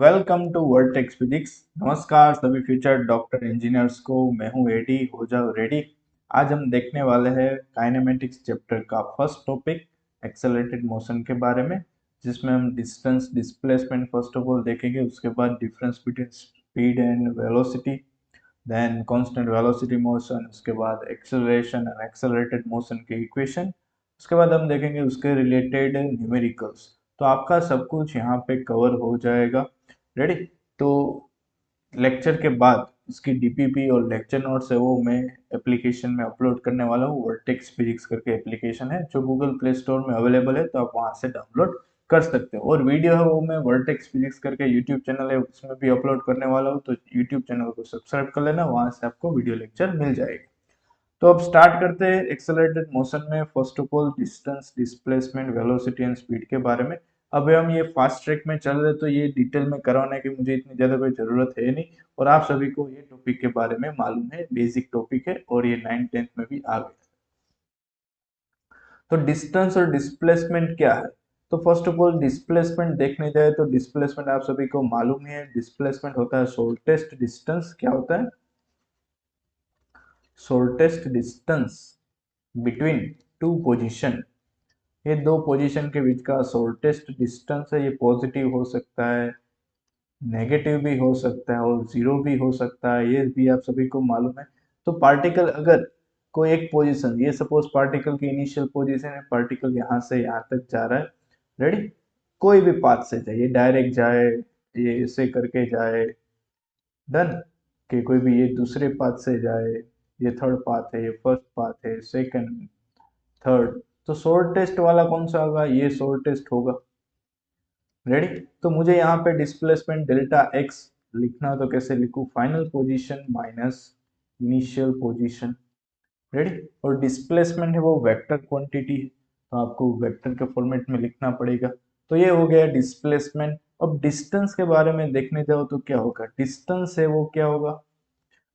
Welcome to vertex physics. नमस्कार सभी future doctor engineers को। मैं हूं एडी, हो जाओ रेडी। आज हम देखने वाले हैं काइनेमेटिक्स चैप्टर का फर्स्ट टॉपिक एक्सेलरेटेड मोशन के बारे में, जिसमें हम distance displacement first of all देखेंगे। उसके बाद difference between speed and velocity, then constant velocity motion, उसके बाद एक्सेलरेशन एंड एक्सेलरेटेड मोशन के इक्वेशन। उसके बाद हम देखेंगे उसके रिलेटेड न्यूमेरिकल्स। तो आपका सब कुछ यहाँ पे कवर हो जाएगा। रेडी? तो लेक्चर के बाद इसकी डीपीपी और लेक्चर नोट्स है वो मैं एप्लीकेशन में अपलोड करने वाला हूँ। वर्टेक्स फिजिक्स करके एप्लीकेशन है जो गूगल प्ले स्टोर में अवेलेबल है, तो आप वहाँ से डाउनलोड कर सकते हो। और वीडियो है वो मैं वर्टेक्स फिजिक्स करके यूट्यूब चैनल है उसमें भी अपलोड करने वाला हूँ, तो यूट्यूब चैनल को सब्सक्राइब कर लेना, वहाँ से आपको वीडियो लेक्चर मिल जाएगा। तो अब स्टार्ट करते हैं एक्सेलरेटेड मोशन में। First of all distance displacement velocity and speed के बारे में। अब हम ये फास्ट ट्रैक में चल रहे, तो ये डिटेल में करवाने की मुझे इतनी ज्यादा कोई जरूरत है नहीं, और आप सभी को ये टॉपिक के बारे में मालूम है, बेसिक टॉपिक है और ये 9th 10th में भी आ गया। तो डिस्टेंस और डिस्प्लेसमेंट क्या है? तो फर्स्ट ऑफ ऑल डिस्प्लेसमेंट देखने जाए तो डिस्प्लेसमेंट आप सभी को मालूम है, डिस्प्लेसमेंट होता है शॉर्टेस्ट डिस्टेंस। क्या होता है? Shortest distance between two position. ये दो पोजीशन के बीच का शॉर्टेस्ट डिस्टेंस है। ये पॉजिटिव हो सकता है, नेगेटिव भी हो सकता है और जीरो भी हो सकता है, ये भी आप सभी को मालूम है। तो पार्टिकल अगर कोई एक पोजीशन, ये सपोज पार्टिकल की इनिशियल पोजीशन है, पार्टिकल यहाँ से यहाँ तक जा रहा है। रेडी? कोई भी पाथ से जाए, ये डायरेक्ट जाए, ये ऐसे करके जाए, डन, कि कोई भी ये दूसरे पाथ से जाए, ये थर्ड पाथ है, ये फर्स्ट पाथ है, सेकंड, थर्ड। तो शॉर्टेस्ट वाला कौन सा होगा? ये शॉर्टेस्ट होगा। रेडी? तो मुझे यहाँ पे डिस्प्लेसमेंट डेल्टा एक्स लिखना, तो कैसे लिखूं? Final position minus initial position. Ready? और डिस्प्लेसमेंट है वो वेक्टर क्वांटिटी है, तो आपको वेक्टर के फॉर्मेट में लिखना पड़ेगा। तो ये हो गया डिस्प्लेसमेंट। अब डिस्टेंस के बारे में देखने जाओ तो क्या होगा? डिस्टेंस है वो क्या होगा?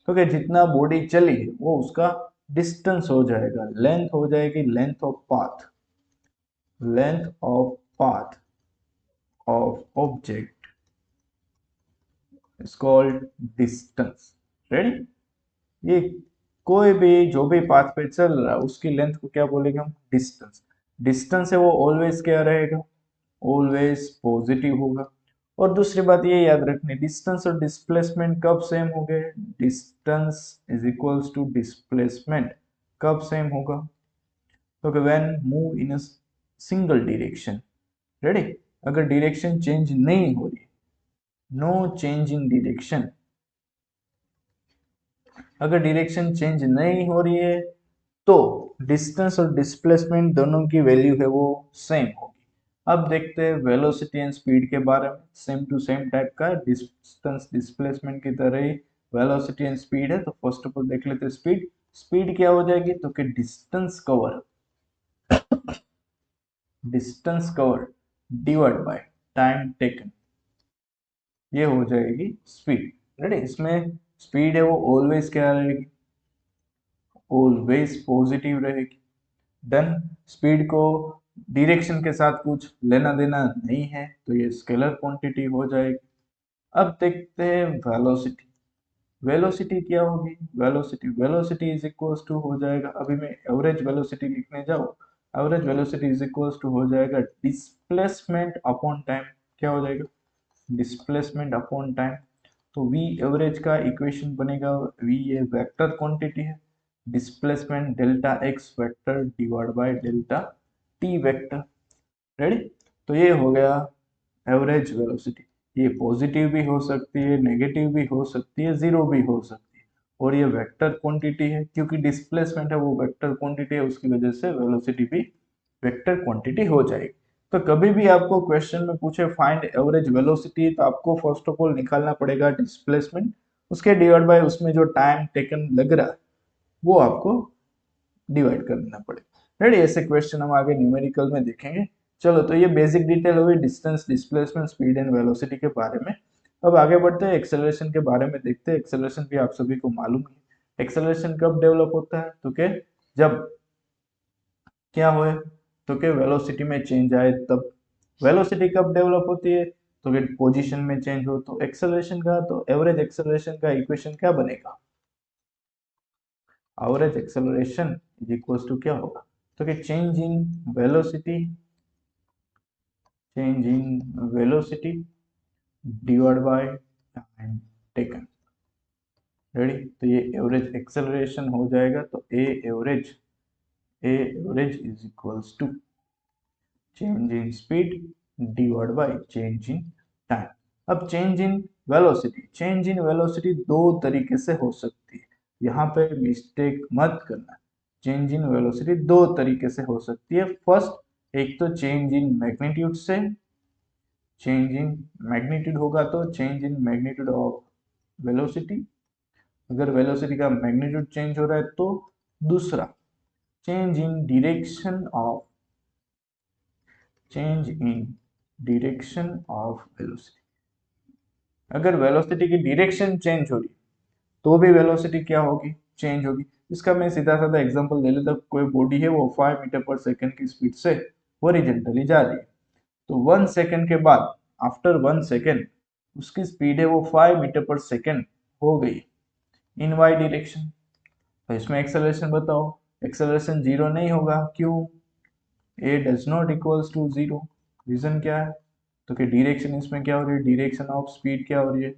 तो क्या जितना बॉडी चली वो उसका डिस्टेंस हो जाएगा, लेंथ हो जाएगी, length of path, length of path of object is called distance. Ready? ये कोई भी जो भी पाथ पे चल रहा है उसकी लेंथ को क्या बोलेंगे हम? डिस्टेंस। डिस्टेंस है वो ऑलवेज क्या रहेगा? ऑलवेज पॉजिटिव होगा। और दूसरी बात ये याद रखनी, डिस्टेंस और डिस्प्लेसमेंट कब सेम हो गए? Distance is equals to displacement कब सेम होगा? तो when move in a single direction. Ready? अगर डायरेक्शन चेंज नहीं हो रही, नो चेंज इन डायरेक्शन, अगर डायरेक्शन चेंज नहीं हो रही है तो डिस्टेंस और डिस्प्लेसमेंट दोनों की वैल्यू है वो सेम होगी। अब देखते हैं वेलोसिटी एंड स्पीड के बारे में। सेम टू सेम टाइप का डिस्टेंस डिस्प्लेसमेंट की तरह ही वेलोसिटी एंड स्पीड है। तो फर्स्ट ऑफ ऑल देख लेते हैं स्पीड। स्पीड क्या हो जाएगी? तो कि distance cover divide by time taken, ये हो जाएगी स्पीड। रेडी? इसमें स्पीड है वो ऑलवेज क्या रहेगी? ऑलवेज पॉजिटिव रहेगी। देन स्पीड को डायरेक्शन के साथ कुछ लेना देना नहीं है, तो ये स्केलर क्वांटिटी हो जाएगी। अब देखते हैं वेलोसिटी। वेलोसिटी क्या होगी? Velocity velocity is equals to हो जाएगा, अभी मैं एवरेज वेलोसिटी लिखने जाऊँ, average velocity is equals to हो जाएगा डिस्प्लेसमेंट अपॉन टाइम। क्या हो जाएगा? Displacement upon time. तो वी एवरेज का इक्वेशन बनेगा, वी ये वेक्टर क्वांटिटी है, displacement delta X vector divide by delta T vector. Ready? तो ये हो गया एवरेज वेलोसिटी। ये पॉजिटिव भी हो सकती है, नेगेटिव भी हो सकती है, जीरो भी हो सकती है। और ये वेक्टर क्वांटिटी है, क्योंकि डिस्प्लेसमेंट है वो वेक्टर क्वांटिटी है, उसकी वजह से वेलोसिटी भी वेक्टर क्वांटिटी हो जाएगी। तो कभी भी आपको क्वेश्चन में पूछे फाइंड एवरेज वेलोसिटी, तो आपको फर्स्ट ऑफ ऑल निकालना पड़ेगा डिस्प्लेसमेंट, उसके डिवाइड बाय उसमें जो टाइम टेकन लग रहा है वो आपको डिवाइड कर देना पड़ेगा। रेडी? ऐसे क्वेश्चन हम आगे न्यूमेरिकल में देखेंगे। चलो, तो ये बेसिक डिटेल हुई distance displacement speed and velocity के बारे में। अब आगे बढ़ते हैं एक्सेलरेशन के बारे में देखते हैं। एक्सेलरेशन भी आप सभी को मालूम है। एक्सेलरेशन कब डेवलप होता है? तो के जब क्या होए? तो के वेलोसिटी में चेंज आए तब। वेलोसिटी कब डेवलप होती है? तो कि पोजीशन में चेंज हो, तो एक्सेलरेशन का, तो एवरेज एक्सेलरेशन का इक्वेशन क्या बनेगा, average acceleration is equals to क्या होगा, तो कि change in velocity, change in velocity divide by time taken. Ready, तो ये एवरेज एक्सेलरेशन हो जाएगा, तो A average is equals to change in speed divide by change in time. अब change in velocity, change in velocity दो तरीके से हो सकती है, यहाँ पे मिस्टेक मत करना। चेंज इन वेलोसिटी दो तरीके से हो सकती है। फर्स्ट, एक तो चेंज इन मैग्नीट्यूड से, चेंज इन मैग्नीट्यूड होगा तो change in magnitude of velocity, अगर वेलोसिटी का मैग्नीट्यूड चेंज हो रहा है तो। दूसरा, change in direction of, change in direction of velocity, अगर वेलोसिटी की डायरेक्शन चेंज हो रही तो भी वेलोसिटी क्या होगी, चेंज होगी। इसका मैं सीधा साधा एग्जांपल ले लेता हूं। कोई बॉडी है वो 5 मीटर पर सेकंड की स्पीड से हॉरिजॉन्टली जा रही है, तो 1 सेकंड के बाद, आफ्टर 1 सेकंड, उसकी स्पीड है वो 5 मीटर पर सेकंड हो गई इन वाई डायरेक्शन। तो इसमें एक्सेलरेशन बताओ, एक्सेलरेशन जीरो नहीं होगा, क्यों, A does not equals to zero. Reason क्या है, तो कि डायरेक्शन इसमें क्या हो रही है, डायरेक्शन ऑफ स्पीड क्या हो रही है,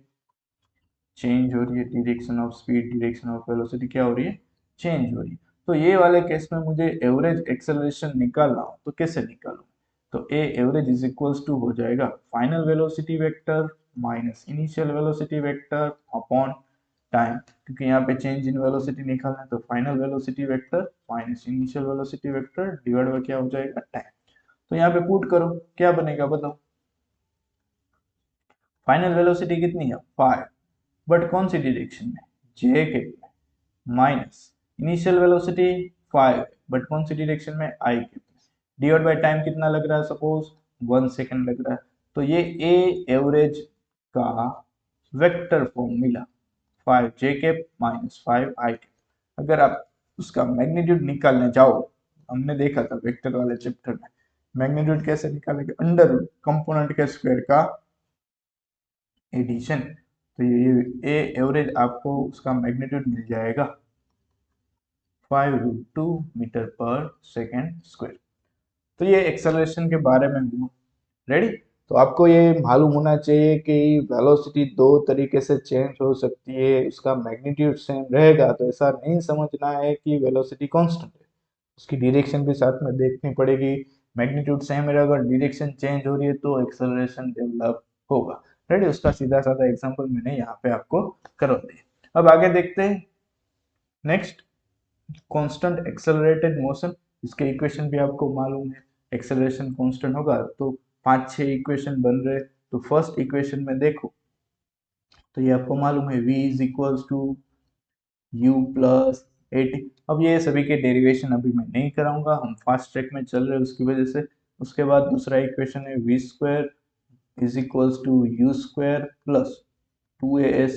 चेंज हो रही है। Direction of speed, direction of velocity क्या हो रही है, चेंज हो रही है। तो ये वाले केस में मुझे एवरेज एक्सेलरेशन निकालना हो तो कैसे निकालूं, तो A average is equals to हो जाएगा final velocity vector minus initial velocity vector upon time, क्योंकि यहाँ पे चेंज इन वेलोसिटी निकालना है, तो final velocity vector minus initial velocity vector divide by क्या हो जाएगा, टाइम। तो यहाँ पे पुट करो, क्या बनेगा बताओ, फाइनल वेलोसिटी कितनी है 5, बट कौन सी डायरेक्शन में, जे के में, माइनस इनिशियल वेलोसिटी 5 बट कौन सी डायरेक्शन में, आई के में, डिवाइड बाय टाइम कितना लग रहा है, सपोज 1 सेकंड लग रहा है। तो ये ए एवरेज का वेक्टर फॉर्म मिला, 5 जे कैप माइनस 5 आई कैप। अगर आप उसका मैग्नीट्यूड निकालने जाओ, हमने देखा था वेक्टर वाले चैप्टर में, मैग्नीट्यूड कैसे निकालेंगे, अंडर रूट कंपोनेंट के स्क्वायर का एडिशन। तो ये ए एवरेज आपको उसका मैग्नीट्यूड मिल जाएगा 5√2 मीटर पर सेकेंड स्क्वायर। तो ये एक्सेलरेशन के बारे में हुआ। रेडी, तो आपको ये मालूम होना चाहिए कि वेलोसिटी दो तरीके से चेंज हो सकती है, उसका मैग्नीट्यूड सेम रहेगा, तो ऐसा नहीं समझना है कि वेलोसिटी कांस्टेंट है, उसकी डायरेक्शन भी साथ में देखनी पड़ेगी। मैग्नीट्यूड सेम रहेगा, अगर डायरेक्शन चेंज हो रही है तो एक्सेलरेशन डेवलप होगा। रेडी, उसका सीधा साधा एग्जांपल मैंने यहाँ पे आपको करवा दिया। अब आगे देखते हैं नेक्स्ट, कांस्टेंट एक्सेलरेटेड मोशन। इसके इक्वेशन भी आपको मालूम है, एक्सेलरेशन कांस्टेंट होगा तो 5-6 इक्वेशन बन रहे। तो फर्स्ट इक्वेशन में देखो, तो ये आपको मालूम है v is equals to u plus 80। अब ये सभी के डेरिवेशन अभी मैं नहीं कराऊंगा, हम फास्ट ट्रैक में चल रहे हैं उसकी वजह से। उसके बाद दूसरा इक्वेशन है v square is equals to U square plus 2as।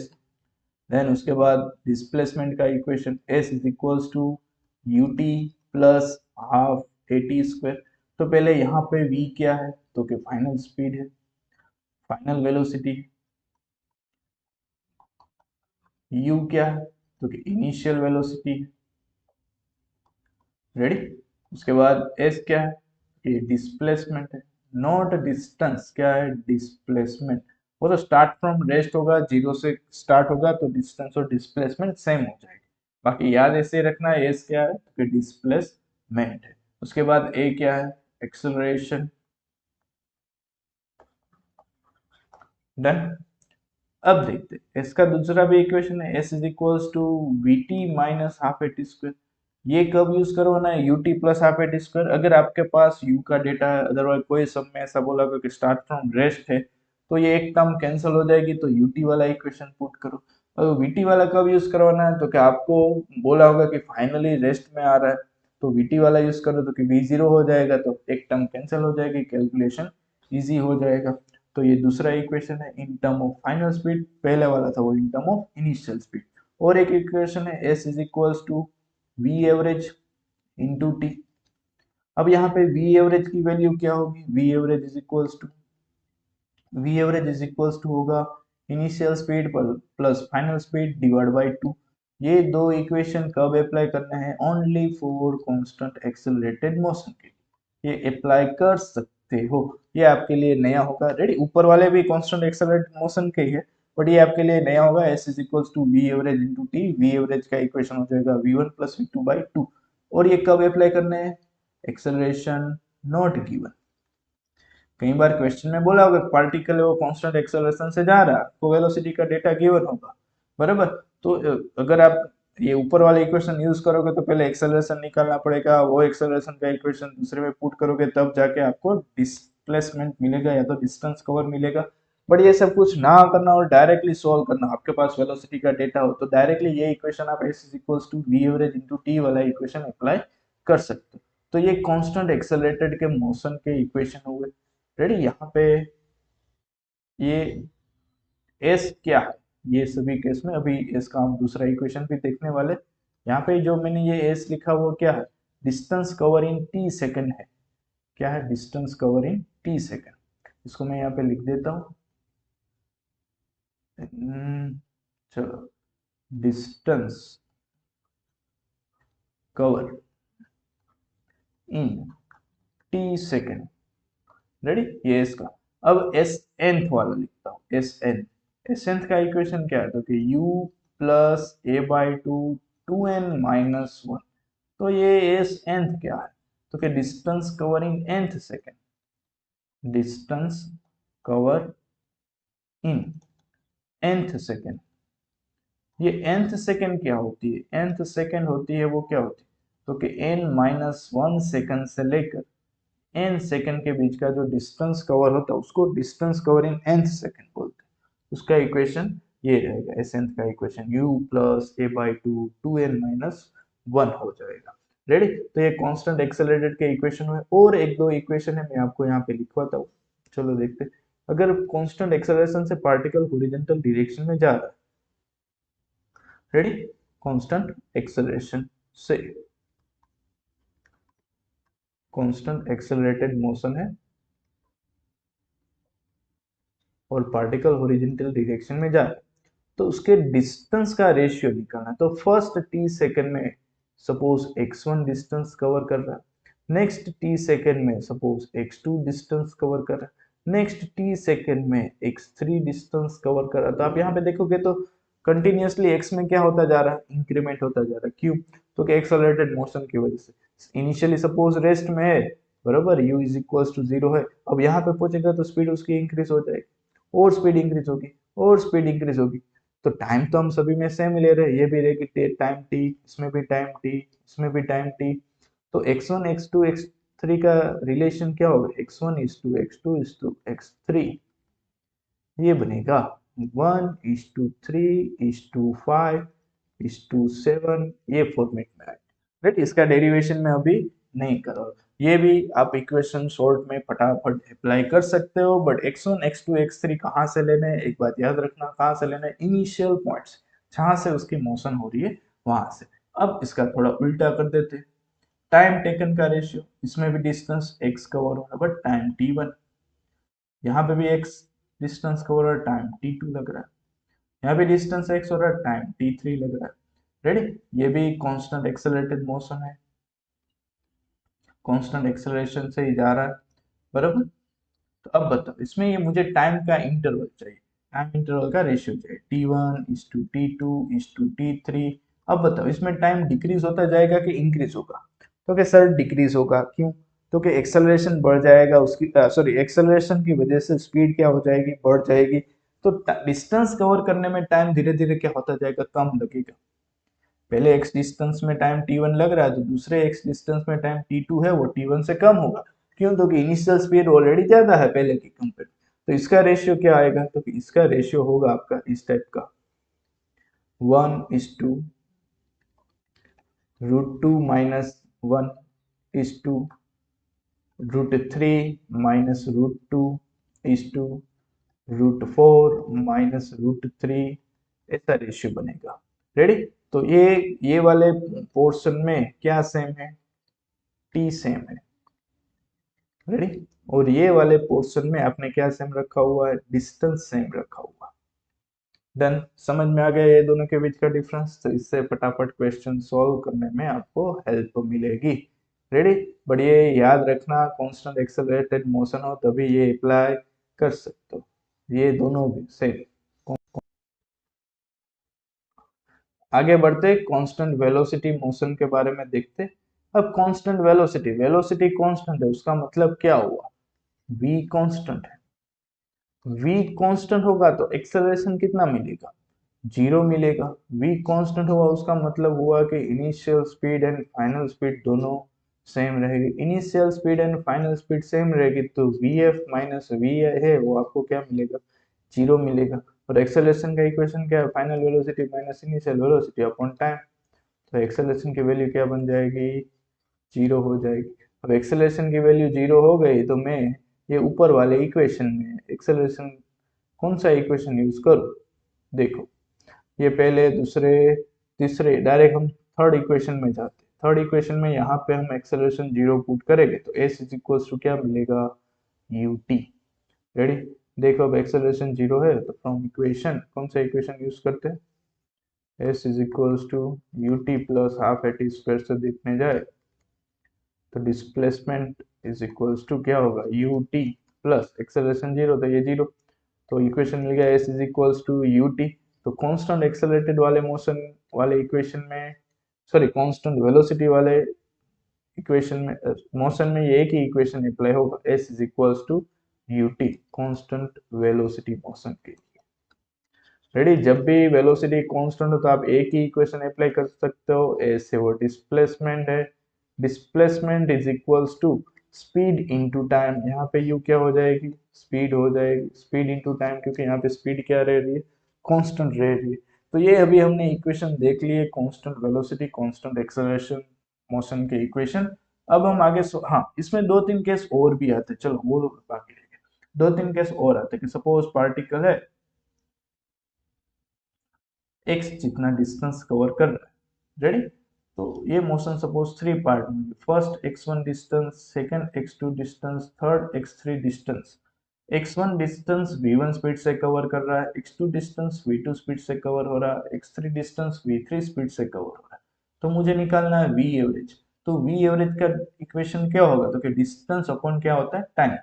Then उसके बाद डिस्प्लेसमेंट का equation s is equals to U T plus half A T square. तो पहले यहाँ पे v क्या है, तो कि फाइनल स्पीड है, फाइनल वेलोसिटी। u क्या है, तो कि इनिशियल वेलोसिटी है। रेडी, उसके बाद s क्या है, ये डिस्प्लेसमेंट है, नॉट डिस्टेंस, क्या है, डिस्प्लेसमेंट। वो तो स्टार्ट फ्रॉम रेस्ट होगा, जीरो से स्टार्ट होगा, तो डिस्टेंस और डिस्प्लेसमेंट सेम हो जाएगी। बाकी याद ऐसे रखना है, एस क्या है, तो डिस्प्लेसमेंट है। उसके बाद ए क्या है, एक्सेलरेशन। डन। अब देखते हैं इसका दूसरा भी इक्वेशन है, S is equals to V T minus half A T square. ये कब यूज करवाना है, U T plus half A T square, अगर आपके पास यू का डेटा है, अदरवाइज कोई सब में ऐसा बोला कि स्टार्ट फ्रॉम रेस्ट है, तो ये एक टर्म कैंसिल हो जाएगी, तो यू टी वाला इक्वेशन पुट करो। अब वी टी वाला कब यूज करवाना है, तो क्या आपको बोला होगा कि फाइनली रेस्ट में आ रहा है, तो वी टी वाला यूज करो, तो कि वी जीरो हो जाएगा, तो एक टर्म कैंसिल हो जाएगी, कैलकुलेशन इजी हो जाएगा। तो ये दूसरा इक्वेशन है in term of final speed, पहले वाला था वो in term of initial speed. और एक इक्वेशन है S is equals to V average into T. अब यहाँ पे वी एवरेज की वैल्यू क्या होगी, V average is equals to V average is equals to होगा initial speed plus final speed divide by 2। ये दो इक्वेशन कब अप्लाई करना है? Only for constant accelerated motion के ये अप्लाई कर सकते हो। ये आपके लिए नया होगा। रेडी, ऊपर वाले भी कांस्टेंट एक्सेलरेटेड मोशन के ही है, बट ये आपके लिए नया होगा। S is equals to V average into T. V average का इक्वेशन हो जाएगा v1 प्लस v2 बाई 2। और ये कब अप्लाई करना है? Acceleration not given. कई बार क्वेश्चन में बोला होगा पार्टिकल है वो कांस्टेंट एक्सेलरेशन से जा रहा है, तो वेलोसिटी का डेटा गिवन होगा, बराबर। तो अगर आप ये ऊपर वाले इक्वेशन यूज करोगे तो पहले एक्सेलरेशन निकालना पड़ेगा, वो एक्सेलरेशन का इक्वेशन दूसरे में पुट करोगे तब जाके आपको डिस्प्लेसमेंट मिलेगा या तो डिस्टेंस कवर मिलेगा। बट ये सब कुछ ना करना और डायरेक्टली सॉल्व करना, आपके पास वेलोसिटी का डेटा हो तो डायरेक्टली ये इक्वेशन आप s is equals to V average into T वाला इक्वेशन अप्लाई कर सकते हो। तो ये कांस्टेंट एक्सेलरेटेड के मोशन के इक्वेशन हुए। रेडी, यहाँ पे ये एस क्या है, ये सभी केस में अभी एस का हम दूसरा इक्वेशन भी देखने वाले। यहाँ पे जो मैंने ये एस लिखा वो क्या है? Distance cover in T second है। क्या है? Distance cover in T second. इसको मैं यहाँ पे लिख देता हूँ। चलो, distance cover in T second. Ready, ये इसका। अब एस एनथ वाला लिखता हूँ, एस एन। एस एनथ का इक्वेशन क्या है? तो कि u plus A by two two N minus one. तो ये एस एनथ क्या है? तो कि distance covering nth second. Distance cover in nth second. ये nth सेकेंड क्या होती है? nth सेकेंड होती है वो क्या होती है? तो कि n माइनस वन सेकेंड से लेकर n सेकेंड के बीच का जो डिस्टेंस कवर होता है उसको distance cover in nth second बोलते हैं। उसका इक्वेशन ये रहेगा, एस nth का equation u plus A by two two N minus one हो जाएगा। रेडी, तो ये कांस्टेंट एक्सेलरेटेड के इक्वेशन हुए। और एक दो इक्वेशन है, मैं आपको यहाँ पे लिखवाता हूँ। चलो देखते। अगर कांस्टेंट एक्सेलरेशन से पार्टिकल हॉरिजॉन्टल डायरेक्शन में जा रहा है, रेडी, कांस्टेंट एक्सेलरेशन से कांस्टेंट एक्सेलरेटेड मोशन है और पार्टिकल हॉरिजॉन्टल डायरेक्शन में जा रहा है, तो उसके डिस्टेंस का रेशियो निकालना है। तो फर्स्ट टी सेकेंड में सपोज x1 डिस्टेंस कवर कर रहा है, नेक्स्ट टी सेकेंड में सपोज x2 डिस्टेंस कवर कर रहा है, नेक्स्ट टी सेकेंड में x3 डिस्टेंस कवर कर रहा है। तो आप यहाँ पे देखोगे तो कंटिन्यूसली x में क्या होता जा रहा है? इंक्रीमेंट होता जा रहा है। क्यों? तो कि एक्सेलरेटेड मोशन की वजह से। इनिशियली सपोज रेस्ट में है, बराबर, u is equal to zero है। अब यहाँ पे पहुंचेगा तो स्पीड उसकी इंक्रीज हो जाएगी, और स्पीड इंक्रीज होगी, और स्पीड इंक्रीज होगी। तो टाइम तो हम सभी में सेम ले रहे हैं, ये भी रहेगी टाइम टी, इसमें भी टाइम टी, इसमें भी टाइम टी। तो x1 x2 x3 का रिलेशन क्या होगा? x1 is to x2 is to x3। ये बनेगा 1:3:5:7। ये फॉर्मेट में आएगा। राइट, इसका डेरिवेशन में अभी नहीं करो। ये भी आप इक्वेशन शॉर्ट में फटाफट अप्लाई कर सकते हो। बट x1 x2 x3 कहाँ से लेने हैं? एक बात याद रखना, कहाँ से लेना है? इनिशियल पॉइंट्स, जहां से उसकी मोशन हो रही है वहां से। अब इसका थोड़ा उल्टा कर देते हैं। टाइम टेकन का रेशियो, इसमें भी डिस्टेंस x कवर हो रहा है बट टाइम t1, यहाँ पे भी x डिस्टेंस कवर और टाइम t2 लग रहा है, यहाँ भी डिस्टेंस x और टाइम t3 लग रहा है। रेडी, ये भी कांस्टेंट एक्सेलरेटेड मोशन है, कांस्टेंट एक्सेलरेशन से ही जा रहा है, बराबर। तो अब बताओ, इसमें ये मुझे टाइम का इंटरवल चाहिए, टाइम इंटरवल का रेशियो चाहिए, t1 is to t2 is to t3। अब बताओ इसमें टाइम डिक्रीज होता जाएगा कि इंक्रीज होगा? तो क्या सर डिक्रीज होगा। क्यों? तो कि एक्सेलरेशन बढ़ जाएगा, उसकी सॉरी एक्सेलरेशन की वजह से स्पीड क्या हो जाएगी? बढ़ जाएगी। तो डिस्टेंस कवर करने में टाइम धीरे धीरे क्या होता जाएगा? कम लगेगा। पहले x डिस्टेंस में टाइम t1 लग रहा है तो दूसरे x डिस्टेंस में टाइम t2 है वो t1 से कम होगा। क्यों? तो कि इनिशियल स्पीड ऑलरेडी ज्यादा है पहले की कंपेयर। तो इसका रेशियो क्या आएगा? तो कि इसका रेशियो होगा आपका इस टाइप का, 1:√2 -1 √3 ऐसा रेशियो बनेगा। रेडी, तो ये वाले पोर्शन में क्या सेम है? टी सेम है। रेडी, और ये वाले पोर्शन में आपने क्या सेम रखा हुआ है, डिस्टेंस सेम रखा हुआ है। डन, समझ में आ गया ये दोनों के बीच का डिफरेंस। तो इससे फटाफट क्वेश्चन सॉल्व करने में आपको हेल्प मिलेगी। रेडी, बट ये याद रखना कांस्टेंट एक्सेलरेटेड मोशन हो तभी ये अप्लाई कर सकते हो, ये दोनों भी सेम। आगे बढ़ते कांस्टेंट वेलोसिटी मोशन के बारे में देखते। अब कांस्टेंट वेलोसिटी, वेलोसिटी कांस्टेंट है, उसका मतलब क्या हुआ, v कांस्टेंट है। v कांस्टेंट होगा तो एक्सेलरेशन कितना मिलेगा, जीरो मिलेगा। v कांस्टेंट हुआ उसका मतलब हुआ कि initial speed and final speed दोनों सेम रहेगी। Initial speed and final speed same रहेगी तो vf माइनस v है वो आपको क्या मिलेगा, जीरो मिलेगा। और एक्सेलरेशन का इक्वेशन क्या है, final velocity minus initial velocity upon time. तो एक्सेलरेशन की वैल्यू क्या बन जाएगी, जीरो हो जाएगी। अब एक्सेलरेशन की वैल्यू जीरो हो गई तो मैं ये ऊपर वाले इक्वेशन में एक्सेलरेशन कौन सा इक्वेशन यूज करूँ, देखो ये पहले दूसरे तीसरे डायरेक्ट हम थर्ड इक्वेशन में जाते। थर्ड इक्वेशन में यहाँ पे हम एक्सेलरेशन जीरो पुट करेंगे तो एस इज इक्वल टू क्या मिलेगा, यू टी। रेडी, देखो अब एक्सेलरेशन जीरो है तो फ्रॉम इक्वेशन कौन सा इक्वेशन यूज करते हैं, S is equal to U T plus half A T square से देखने जाए तो डिस्प्लेसमेंट इज इक्वल्स टू क्या होगा, U T plus acceleration zero तो ये जीरो। तो इक्वेशन मिल गया S is equals to U T. तो कांस्टेंट एक्सेलरेटेड वाले मोशन वाले इक्वेशन में, सॉरी कांस्टेंट वेलोसिटी वाले इक्वेशन में, मोशन में ये एक ही इक्वेशन अप्लाई होगा, S is equals to U T constant velocity motion के लिए। रेडी, जब भी वेलोसिटी कांस्टेंट हो तो आप एक ही इक्वेशन अप्लाई कर सकते हो, एस से वो डिस्प्लेसमेंट है, displacement is equals to speed into time. यहाँ पे यू क्या हो जाएगी, स्पीड हो जाएगी, स्पीड इनटू टाइम, क्योंकि यहाँ पे स्पीड क्या रह रही है, कांस्टेंट रह रही है। तो ये अभी हमने इक्वेशन देख लिए, constant velocity constant acceleration motion के इक्वेशन। अब हम आगे हाँ इसमें दो तीन केस और भी आते हैं, चलो वो बाकी रह गए। दो तीन केस और आते हैं कि सपोज पार्टिकल है x जितना डिस्टेंस कवर कर रहा है। रेडी, तो ये मोशन सपोज थ्री पार्ट में, first x1 distance, second x2 distance, third x3 distance. x1 distance v1 speed से कवर कर रहा है, x2 डिस्टेंस v2 स्पीड से कवर हो रहा है, x3 डिस्टेंस v3 स्पीड से कवर हो रहा है। तो मुझे निकालना है v एवरेज। तो v एवरेज का इक्वेशन क्या होगा, तो कि डिस्टेंस अपॉन क्या होता है, टाइम।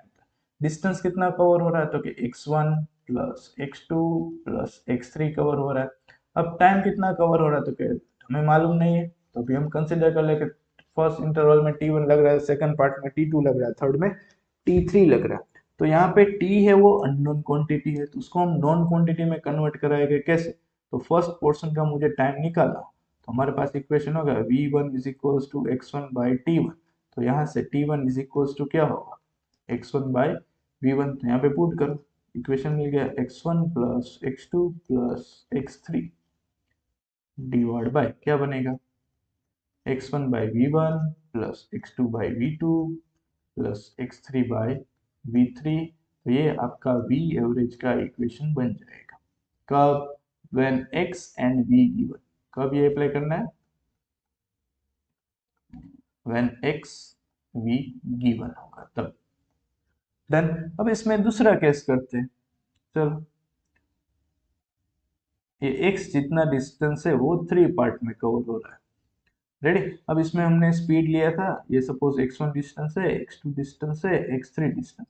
डिस्टेंस कितना कवर हो रहा है, तो कि x1 plus x2 plus x3 cover हो रहा है। अब टाइम कितना कवर हो रहा है, तो कि हमें मालूम नहीं है, तो अभी हम कंसिडर कर ले कि फर्स्ट इंटरवल में t1 लग रहा है, सेकंड पार्ट में t2 लग रहा है, थर्ड में t3 लग रहा है। तो यहाँ पे t है वो अननोन क्वांटिटी है, तो उसको हम नॉन क्वांटिटी में कन्वर्ट कराएंगे कैसे, तो फर्स्ट पोर्शन का मुझे टाइम निकालना, तो हमारे पास इक्वेशन होगा v1 is equals to x1 by t1। तो यहाँ से t1 इज इक्वल्स टू क्या होगा, x1 बाई v1, तो यहाँ पे पुट करो, इक्वेशन मिल गया x1 plus x2 plus x3 divide by क्या बनेगा, x1 by v1 plus x2 by v2 plus x3 by v3। तो ये आपका v एवरेज का इक्वेशन बन जाएगा। कब, when x and v given, कब ये अप्लाई करना है, व्हेन x v गिवन होगा तब। डन, अब इसमें दूसरा केस करते हैं, चलो ये x जितना डिस्टेंस है वो थ्री पार्ट में कवर हो रहा है। रेडी, अब इसमें हमने स्पीड लिया था, ये सपोज x1 डिस्टेंस है, x2 डिस्टेंस है, x3 डिस्टेंस।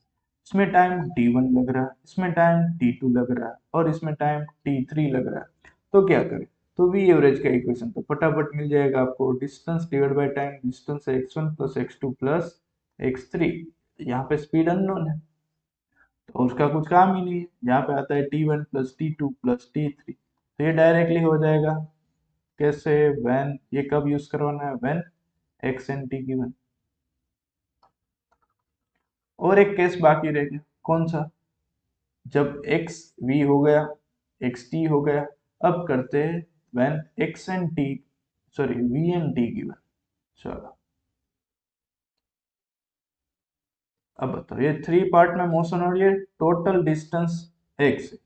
इसमें टाइम t1 लग रहा है, इसमें टाइम t2 लग रहा है और इसमें टाइम t3 लग रहा है। तो क्या करें, तो v एवरेज का इक्वेशन तो फटाफट मिल जाएगा आपको, distance divide by time, distance है x1 plus x2 plus x3। यहाँ पे स्पीड अननोन है तो उसका कुछ काम ही नहीं है, यहाँ पे आता है t1 plus t2 plus t3। तो ये डायरेक्टली हो जाएगा, कैसे, व्हेन, ये कब यूज करवाना है, when x and t given. और एक केस बाकी रह गया, कौन सा, जब x v हो गया, x t हो गया। अब करते हैं when x and t, sorry v and t given. चलो अब बताओ, ये थ्री पार्ट में मोशन हो रही है, टोटल डिस्टेंस x है,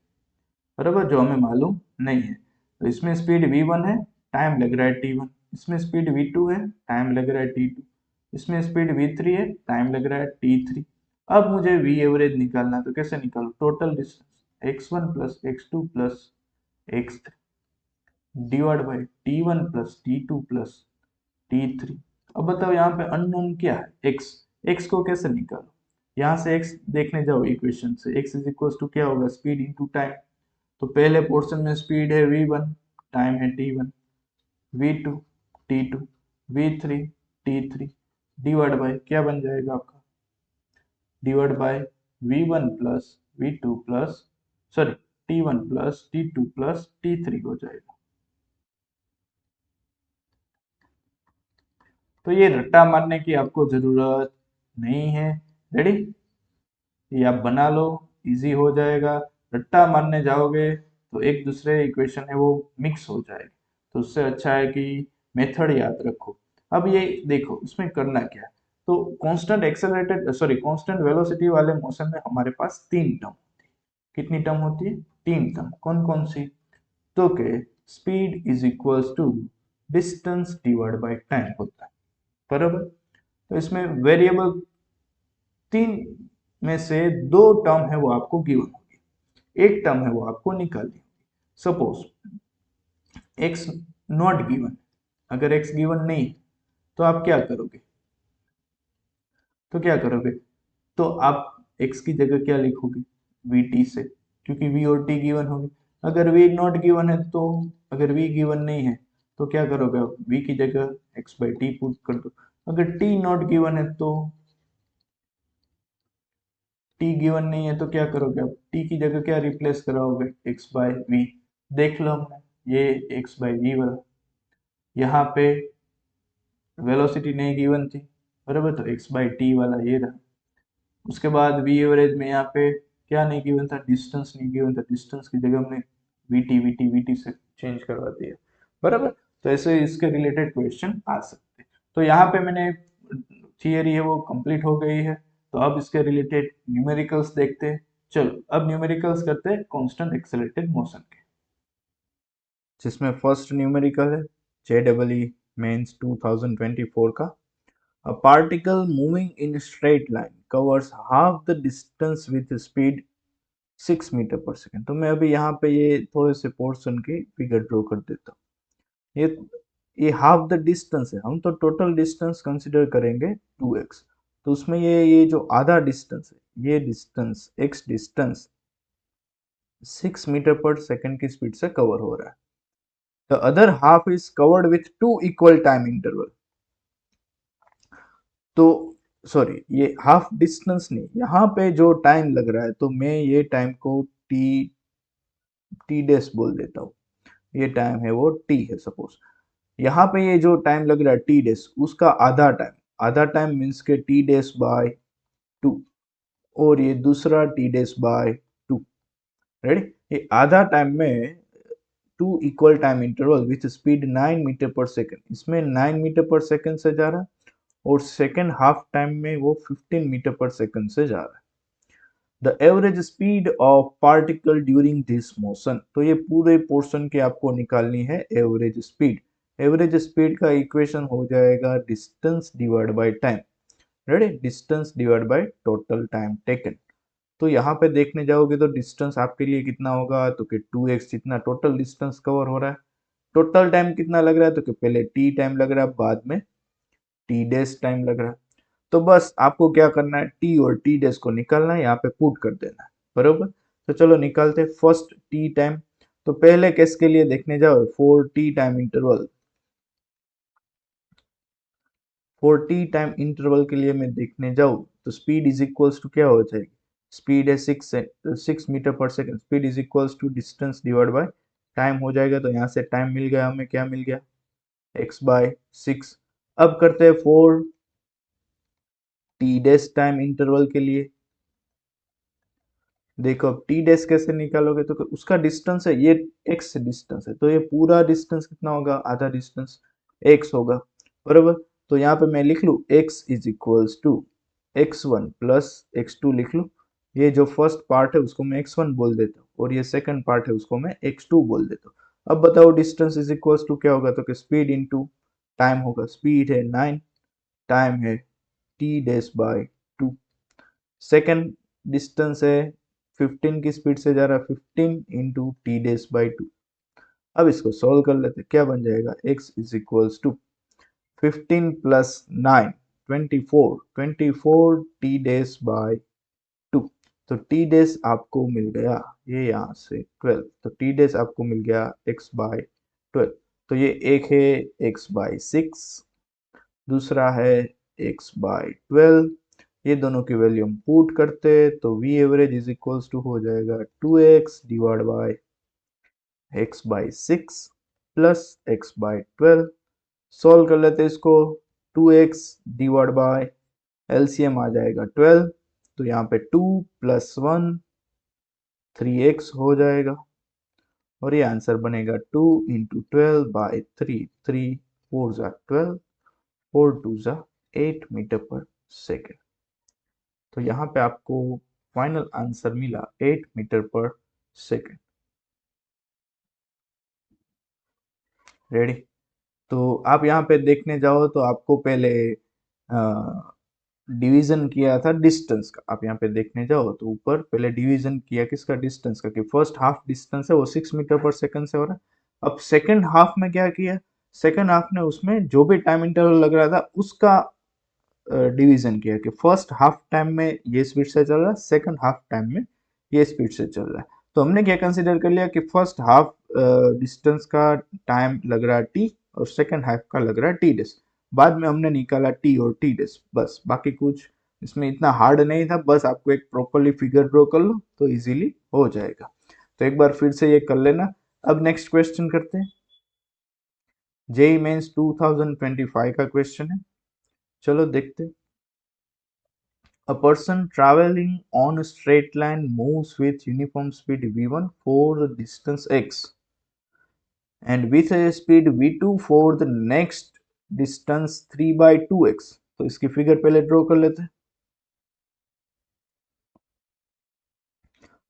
बराबर, जो हमें मालूम नहीं है। तो इसमें स्पीड v1 है, टाइम लग रहा है t1, इसमें स्पीड v2 है, टाइम लग रहा है t2, इसमें स्पीड v3 है, टाइम लग रहा है t3। अब मुझे वी एवरेज निकालना है, तो कैसे निकालू? Total distance x1 plus x2 plus x3 divide by t1 plus t2 plus t3। अब बताओ यहाँ पे अननोन क्या है? x। x को कैसे निकालो? यहाँ से x देखने जाओ इक्वेशन से, x इज इक्वल टू क्या होगा? Speed into time. तो पहले पोर्शन में स्पीड है v1, टाइम है t1, v2 t2, v3 t3 divide by क्या बन जाएगा आपका? Divide by v1 plus v2 plus sorry t1 plus t2 plus t3 हो जाएगा। तो ये रट्टा मारने की आपको जरूरत नहीं है। रेडी? ये आप बना लो, इजी हो जाएगा। रट्टा मारने जाओगे तो एक दूसरे इक्वेशन है वो मिक्स हो जाएगी, तो उससे अच्छा है कि मेथड याद रखो। अब ये देखो इसमें करना क्या है। तो constant accelerated sorry constant velocity वाले मोशन में हमारे पास तीन टर्म होती है। कितनी टर्म होती है? तीन टर्म। कौन कौन सी? तो के speed is equals to distance divide by time होता है, बराबर। तो इसमें वेरिएबल तीन में से दो टर्म है वो आपको गिवन होगी, एक टर्म है वो आपको निकालनी होगी। सपोज x नॉट गिवन, अगर x गिवन नहीं तो आप क्या करोगे? तो क्या करोगे? तो आप x की जगह क्या लिखोगे? vt से, क्योंकि v और t गिवन होगी। अगर v नॉट गिवन है तो, अगर v गिवन नहीं है तो क्या करोगे आप? v की जगह x बाई टी पुट कर दो। अगर t नॉट गिवन है तो, t गिवन नहीं है तो क्या करोगे आप? t की जगह क्या रिप्लेस कराओगे? x by V. देख लो हमने ये x बाय वी वाला, यहाँ पे वेलोसिटी नहीं गिवन थी, बराबर, तो x बाई टी वाला ये रहा। उसके बाद वी एवरेज में यहाँ पे क्या नहीं गिवन था? डिस्टेंस नहीं गिवन था, डिस्टेंस की जगह हमने वी टी से चेंज करवा दिया, बराबर। तो ऐसे इसके रिलेटेड क्वेश्चन आ सकते हैं। तो यहाँ पे मैंने थियरी है वो कंप्लीट हो गई है। तो अब इसके रिलेटेड न्यूमेरिकल्स देखते हैं। चलो अब न्यूमेरिकल्स करते हैं कांस्टेंट एक्सेलरेटेड मोशन के, जिसमें फर्स्ट न्यूमेरिकल है JEE मेंस 2024 का। A particle moving in a straight line covers half the distance with speed 6 metre per second. तो मैं अभी यहाँ पे ये थोड़े से पोर्शन की फिगर ड्रॉ कर देता हूँ। ये हाफ द डिस्टेंस है, हम तो टोटल डिस्टेंस कंसिडर करेंगे 2x। तो उसमें ये जो आधा डिस्टेंस है, ये distance x distance 6 metre per second की स्पीड से कवर हो रहा है। The other half is covered with to equal time interval. तो सॉरी, ये हाफ डिस्टेंस नहीं, यहाँ पे जो टाइम लग रहा है तो मैं ये टाइम को टी डैश बोल देता हूँ। ये टाइम है वो टी है सपोज। यहाँ पे ये जो टाइम लग रहा है टी डैश, उसका आधा टाइम मीन्स के टी डैश बाय 2, और ये दूसरा टी डैश बाय 2। रेडी? ये आधा टाइम में two equal time interval with speed 9 metre per second, इसमें 9 मीटर पर सेकेंड से जा रहा है, और सेकेंड हाफ टाइम में वो 15 मीटर पर सेकेंड से जा रहा है। The average speed of particle during this motion, तो ये पूरे पोर्शन की आपको निकालनी है एवरेज स्पीड। एवरेज स्पीड का इक्वेशन हो जाएगा distance divide by time. Ready? Distance divide by total time taken. तो यहाँ पे देखने जाओगे तो डिस्टेंस आपके लिए कितना होगा? तो कि 2x जितना टोटल डिस्टेंस कवर हो रहा है। टोटल टाइम कितना लग रहा है? तो कि पहले t टाइम लग रहा है, बाद में t डैश टाइम लग रहा है। तो बस आपको क्या करना है? t और t डैश को निकालना है, यहाँ पे पुट कर देना है, बरोबर। तो चलो निकालते हैं फर्स्ट t टाइम। तो पहले केस के लिए देखने जाओ, for t time interval, for T time interval के लिए मैं देखने जाऊँ तो स्पीड इज इक्वल्स टू क्या हो जाएगी? स्पीड है 6 metre per second, speed is equals to distance divide by time हो जाएगा। तो यहाँ से टाइम मिल गया हमें, क्या मिल गया? x by 6। अब करते हैं for T dash time interval के लिए। देखो अब टी डैश कैसे निकालोगे? तो उसका डिस्टेंस है, ये x डिस्टेंस है, तो ये पूरा डिस्टेंस कितना होगा? आधा डिस्टेंस x होगा, बरोबर। तो यहाँ पे मैं लिख लूँ x is equals to x1 plus x2 लिख लूँ। ये जो फर्स्ट पार्ट है उसको मैं x1 बोल देता हूँ, और ये सेकंड पार्ट है उसको मैं x2 बोल देता हूँ। अब बताओ डिस्टेंस इज इक्वल्स टू क्या होगा? तो कि स्पीड इनटू टाइम होगा। स्पीड है 9, टाइम है t dash by 2। Second distance है 15 की स्पीड से जा रहा है, 15 इंटू टी डेज बाई 2। अब इसको सॉल्व कर लेते, क्या बन जाएगा, x is equals to 15 plus 9 24, 24 T days by 2। तो टी डेज आपको मिल गया, ये यहाँ से 12, तो टी डेज आपको मिल गया x बाय 12। तो ये एक है x बाय 6, दूसरा है x बाय 12। ये दोनों की वैल्यू हम पुट करते तो v average is equals to हो जाएगा 2x divide by x by 6 plus x by 12। Solve कर लेते हैं इसको, 2x डिवाइड बाय एलसीएम आ जाएगा 12, तो यहाँ पे 2 प्लस 1 3x हो जाएगा, और ये आंसर बनेगा 2 इंटू 12 बाई 3, 3 4 जा 12, 4 2 जा 8 मीटर पर सेकेंड। तो यहाँ पे आपको फाइनल आंसर मिला 8 मीटर पर सेकेंड। रेडी? तो आप यहाँ पे देखने जाओ तो आपको पहले डिवीजन किया था डिस्टेंस का। आप यहाँ पे देखने जाओ तो ऊपर पहले डिवीजन किया किसका, डिस्टेंस का, कि फर्स्ट हाफ डिस्टेंस है वो 6 मीटर पर सेकंड से हो रहा है। अब सेकंड हाफ में क्या किया, सेकंड हाफ ने उसमें जो भी टाइम इंटरवल लग रहा था उसका डिवीजन किया, कि फर्स्ट हाफ टाइम में ये स्पीड से चल रहा है, सेकंड हाफ टाइम में ये स्पीड से चल रहा है। तो हमने क्या कंसिडर कर लिया कि फर्स्ट हाफ डिस्टेंस का टाइम लग रहा है टी, और सेकंड हाफ का लग रहा है टी डेज। बाद में हमने निकाला टी और टी डेज, बस। बाकी कुछ इसमें इतना हार्ड नहीं था, बस आपको एक प्रॉपरली फिगर ड्रॉ कर लो तो इजीली हो जाएगा। तो एक बार फिर से ये कर लेना। अब नेक्स्ट क्वेश्चन करते हैं, जेई मेंस 2025 का क्वेश्चन है। चलो देखते हैं। A person traveling on a straight line moves with uniform speed v1 for the distance x and with a speed v2 for the next distance 3 by 2x। तो इसकी figure पहले draw कर लेते हैं।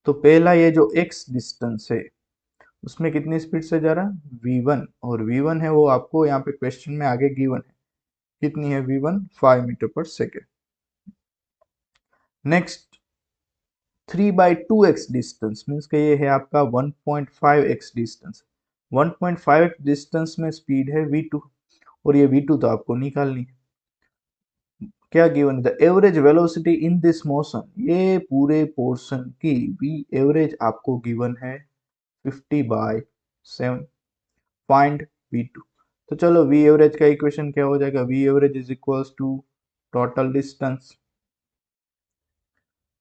तो पहला ये जो x डिस्टेंस है उसमें कितनी स्पीड से जा रहा है, v1, और v1 है वो आपको यहाँ पे क्वेश्चन में आगे गिवन है, कितनी है v1, 5 metre per second. Next 3 by 2x distance means के ये है आपका 1.5x डिस्टेंस। 1.5x डिस्टेंस में स्पीड है v2, और ये v2 तो आपको निकालनी है। क्या given, the average velocity in this motion, ये पूरे पोर्शन की v एवरेज आपको गिवन है 50 बाय 7। Find v2। तो चलो v एवरेज का इक्वेशन क्या हो जाएगा, v average is equals to total distance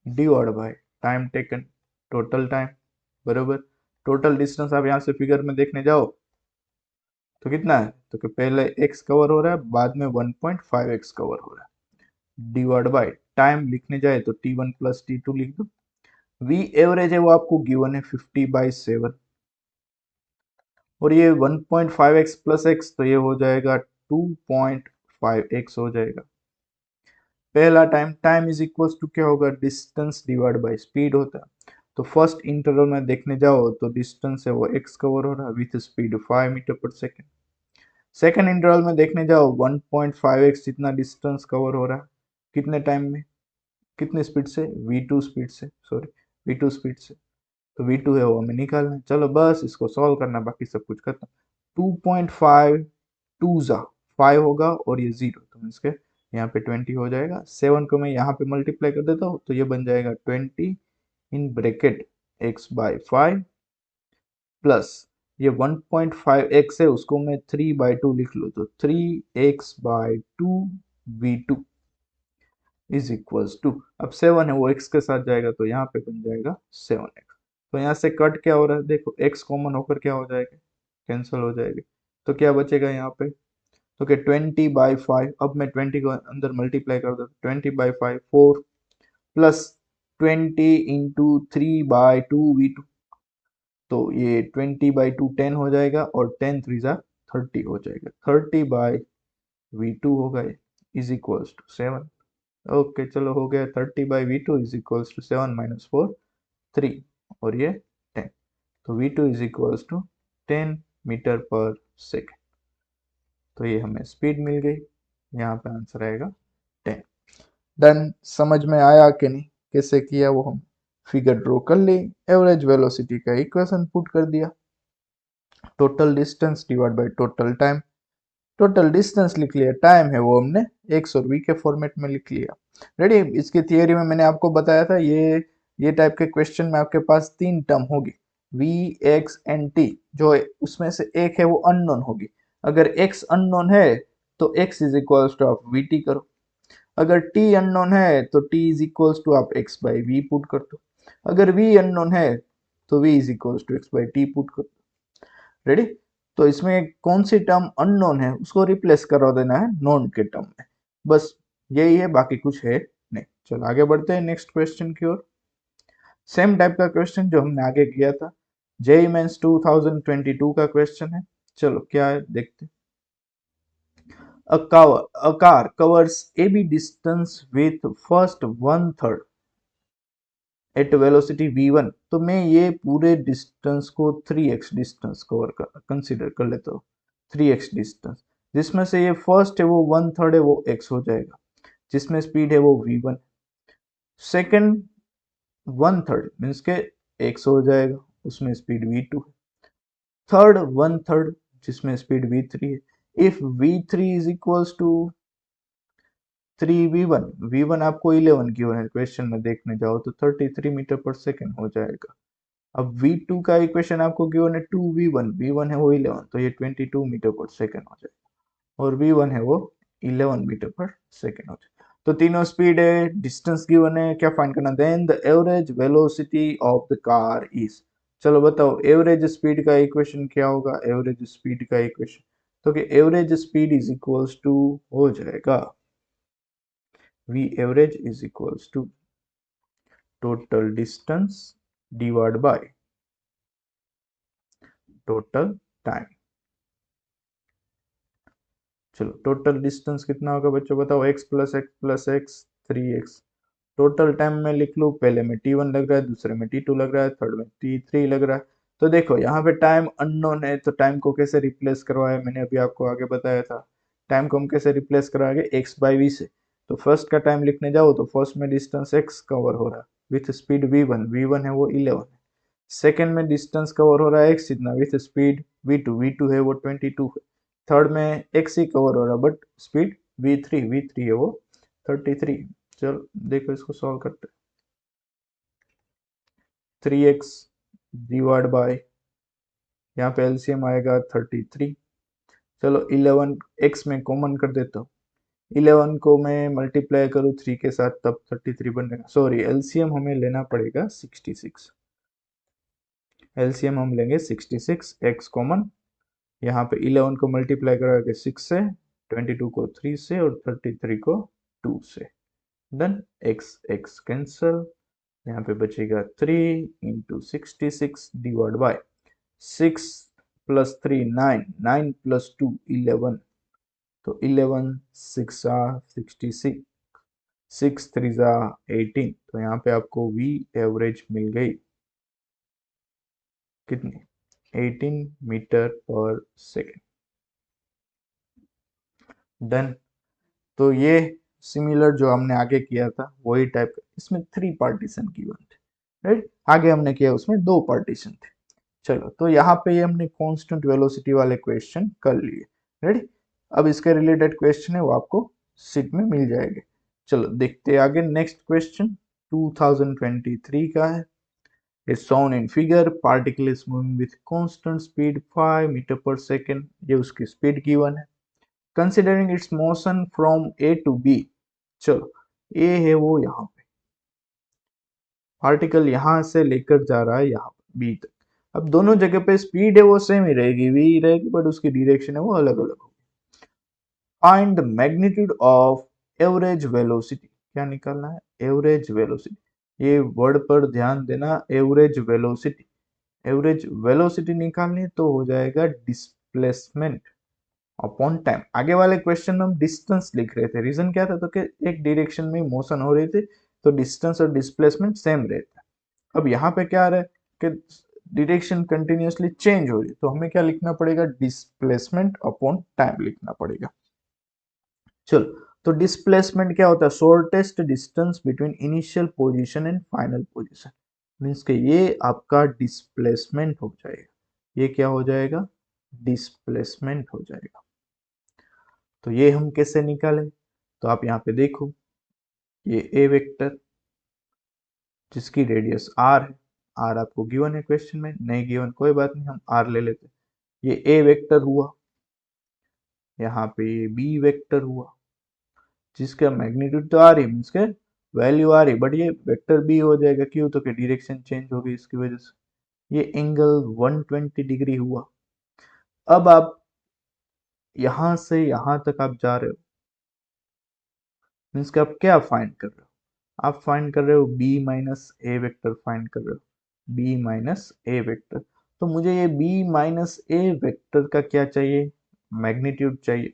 divide by time taken, total time, बरोबर। टोटल डिस्टेंस आप यहाँ से फिगर में देखने जाओ तो कितना है, तो कि पहले x कवर हो रहा है, बाद में 1.5x कवर हो रहा है, डिवाइड बाय टाइम लिखने जाए तो t1 प्लस t2 लिख दो। v एवरेज है वो आपको गिवन है 50 बाई 7, और ये 1.5x प्लस x तो ये हो जाएगा 2.5x हो जाएगा। पहला time, time is equals to क्या होगा, डिस्टेंस डिवाइड बाय स्पीड होता है। तो फर्स्ट इंटरवल में देखने जाओ तो डिस्टेंस है वो x कवर हो रहा है with speed 5 metre per second. Second interval में देखने जाओ 1.5x जितना डिस्टेंस कवर हो रहा है, कितने टाइम में, कितने स्पीड से, v2 स्पीड से, सॉरी v2 स्पीड से। तो v2 है वो हमें निकालना है। चलो बस इसको सॉल्व करना, बाकी सब कुछ खत्म। 2.5 2 जा 5 होगा, और ये 0, तो इसके यहाँ पे 20 हो जाएगा। 7 को मैं यहाँ पे मल्टीप्लाई कर देता हूँ तो ये बन जाएगा 20 in bracket x by 5 plus ये 1.5x है उसको मैं 3 बाई 2 लिख लूँ तो 3x bye 2 v2 is equals to, अब 7 है वो x के साथ जाएगा तो यहाँ पे बन जाएगा 7x। तो यहाँ से कट क्या हो रहा है, देखो x कॉमन होकर क्या हो जाएगा, कैंसिल हो जाएगा। तो क्या बचेगा यहाँ पे, तो क्या 20 बाई 5, अब मैं 20 को अंदर मल्टीप्लाई कर देता, 20 by 5 4 plus 20 into 3 by 2 v2, तो ये 20 बाई 2 10 हो जाएगा, और 10 3 जा 30 हो जाएगा, 30 बाई v2 होगा इज इक्वल्स टू 7। ओके चलो हो गया, 30 by v2 is equals to 7 minus 4 3, और ये 10, तो v2 is equals to 10 metre per second. तो ये हमें स्पीड मिल गई, यहाँ पे आंसर आएगा 10। डन, समझ में आया कि नहीं? कैसे किया वो हम फिगर ड्रॉ कर ली, एवरेज वेलोसिटी का इक्वेशन पुट कर दिया, total distance divide by total time, total distance लिख लिया, टाइम है वो हमने एक्स और वी के फॉर्मेट में लिख लिया। रेडी। इसकी थियरी में मैंने आपको बताया था ये टाइप के क्वेश्चन में आपके पास तीन टर्म होगी, वी एक्स एंड टी, जो उसमें से एक है वो अननोन होगी। अगर एक्स अननोन है तो एक्स इज इक्वल्स टू आप वी टी करो, अगर टी अननोन है तो टी इज इक्वल्स टू आप एक्स बाई वी पुट कर दो, अगर वी अननोन है तो V is equals to X by T put कर दो। रेडी। तो इसमें कौन सी टर्म अननोन है उसको रिप्लेस करा देना है नोन के टर्म में, बस यही है, बाकी कुछ है नहीं। चलो आगे बढ़ते हैं नेक्स्ट क्वेश्चन की ओर। सेम टाइप का क्वेश्चन जो हमने आगे किया था, जेईई मेंस 2022 का क्वेश्चन है। चलो क्या है देखते हैं। A car covers AB distance with first one third at velocity v1, तो मैं ये पूरे डिस्टेंस को 3x डिस्टेंस कवर कंसिडर कर लेता हूँ, 3x डिस्टेंस, जिसमें से ये फर्स्ट है वो 1/3 है वो x हो जाएगा, जिसमें स्पीड है वो v1, सेकंड 1/3 मीन्स के x हो जाएगा, उसमें स्पीड v2 है, थर्ड 1/3 जिसमें स्पीड v3 है। If v3 is equals to 3v1, v1 आपको 11 गिवन है क्वेश्चन में देखने जाओ तो 33 मीटर पर सेकेंड हो जाएगा। अब v2 का इक्वेशन आपको गिवन है 2v1, v1 है वो 11 तो ये 22 मीटर पर सेकेंड हो जाएगा, और v1 है वो 11 मीटर पर सेकेंड हो जाएगा। तो तीनों स्पीड है, डिस्टेंस गिवन है, क्या फाइंड करना, then the average velocity of the car is, चलो बताओ एवरेज स्पीड का इक्वेशन क्या होगा, एवरेज स्पीड का इक्वेशन, तो कि average speed is equals to हो जाएगा v average is equals to total distance divided by total time। चलो टोटल डिस्टेंस कितना होगा बच्चों बताओ, x plus x 3x, total time में लिख लूँ, पहले में t1 लग रहा है, दूसरे में t2 लग रहा है, थर्ड में t3 लग रहा है। तो देखो यहाँ पे टाइम अननोन है तो टाइम को कैसे रिप्लेस करवाया, मैंने अभी आपको आगे बताया था, टाइम को हम कैसे रिप्लेस कराएंगे x बाई वी से। तो फर्स्ट का टाइम लिखने जाओ तो फर्स्ट में डिस्टेंस x कवर हो रहा है विथ स्पीड v1 है वो 11 है, सेकेंड में डिस्टेंस कवर हो रहा है x इतना विथ स्पीड v2 है वो 22 है, थर्ड में x ही कवर हो रहा है बट स्पीड v3 है वो 33। चलो देखो इसको सॉल्व करते हैं, 3x डिवाइड बाय, यहाँ पे एलसीएम आएगा 33, चलो 11 x में कॉमन कर देता हूँ, 11 को मैं मल्टीप्लाई करूँ 3 के साथ तब 33 बनेगा, सॉरी एलसीएम हमें लेना पड़ेगा 66, एलसीएम हम लेंगे 66, x कॉमन, यहाँ पे 11 को मल्टीप्लाई करा के 6 से, 22 को 3 से और 33 को 2 से, डन, x कैंसल, यहाँ पे बचेगा 3 into 66 divide by 6 plus 3 9, 9 plus 2 11, तो 11 6 66, 6 3 18, तो यहाँ पे आपको v एवरेज मिल गई कितनी, 18 मीटर पर सेकेंड, डन। तो ये सिमिलर जो हमने आगे किया था वही टाइप का, इसमें 3 पार्टीशन गिवन थे, राइट, आगे हमने किया उसमें 2 पार्टीशन थे। चलो तो यहाँ पे ये हमने कांस्टेंट वेलोसिटी वाले क्वेश्चन कर लिए, रेडी। अब इसके रिलेटेड क्वेश्चन है वो आपको सीट में मिल जाएंगे। चलो देखते हैं आगे, नेक्स्ट क्वेश्चन 2023 का है, is shown in figure, particle is moving with constant speed 5 metre per second, ये उसकी स्पीड गिवन है, considering it's motion from A to B, चलो ए है वो यहाँ पे, पार्टिकल यहाँ से लेकर जा रहा है यहाँ बी तक, अब दोनों जगह पे स्पीड है वो सेम ही रहेगी, वी रहेगी, बट उसकी डायरेक्शन है वो अलग अलग होगी। Find the magnitude of average velocity, क्या निकालना है, एवरेज वेलोसिटी, ये वर्ड पर ध्यान देना, एवरेज वेलोसिटी, एवरेज वेलोसिटी निकालनी है तो हो जाएगा डिस्प्लेसमेंट अपॉन टाइम। आगे वाले क्वेश्चन में हम डिस्टेंस लिख रहे थे, रीजन क्या था, तो कि एक डायरेक्शन में मोशन हो रही थी तो डिस्टेंस और डिस्प्लेसमेंट सेम रहता है। अब यहाँ पे क्या आ रहा है कि डायरेक्शन कंटिन्यूअसली चेंज हो रही है, तो हमें क्या लिखना पड़ेगा, डिस्प्लेसमेंट अपॉन टाइम लिखना पड़ेगा। चलो तो डिस्प्लेसमेंट क्या होता है? Shortest distance between initial position and final position. Means के ये आपका डिस्प्लेसमेंट हो जाएगा। ये क्या हो जाएगा? डिस्प्लेसमेंट हो जाएगा। तो ये हम कैसे निकालें? तो आप यहाँ पे देखो, ये ए वेक्टर जिसकी रेडियस आर है, आर आपको गिवन है क्वेश्चन में, नहीं गिवन कोई बात नहीं, हम आर ले लेते। ये ए वेक्टर हुआ, यहाँ पे ये बी वेक्टर हुआ जिसका मैग्नीट्यूड तो आ रही मीन्स के वैल्यू आ रही, बट ये वेक्टर बी हो जाएगा। क्यों? तो कि डायरेक्शन चेंज हो गई इसकी वजह से। ये एंगल 120 डिग्री हुआ। अब आप यहां से यहां तक आप जा रहे हो, मीन्स के आप क्या फाइंड कर रहे हो? आप फाइंड कर रहे हो बी माइनस ए वेक्टर फाइंड कर रहे हो, बी माइनस ए वेक्टर। तो मुझे ये बी माइनस ए वेक्टर का क्या चाहिए? मैग्नीट्यूड चाहिए।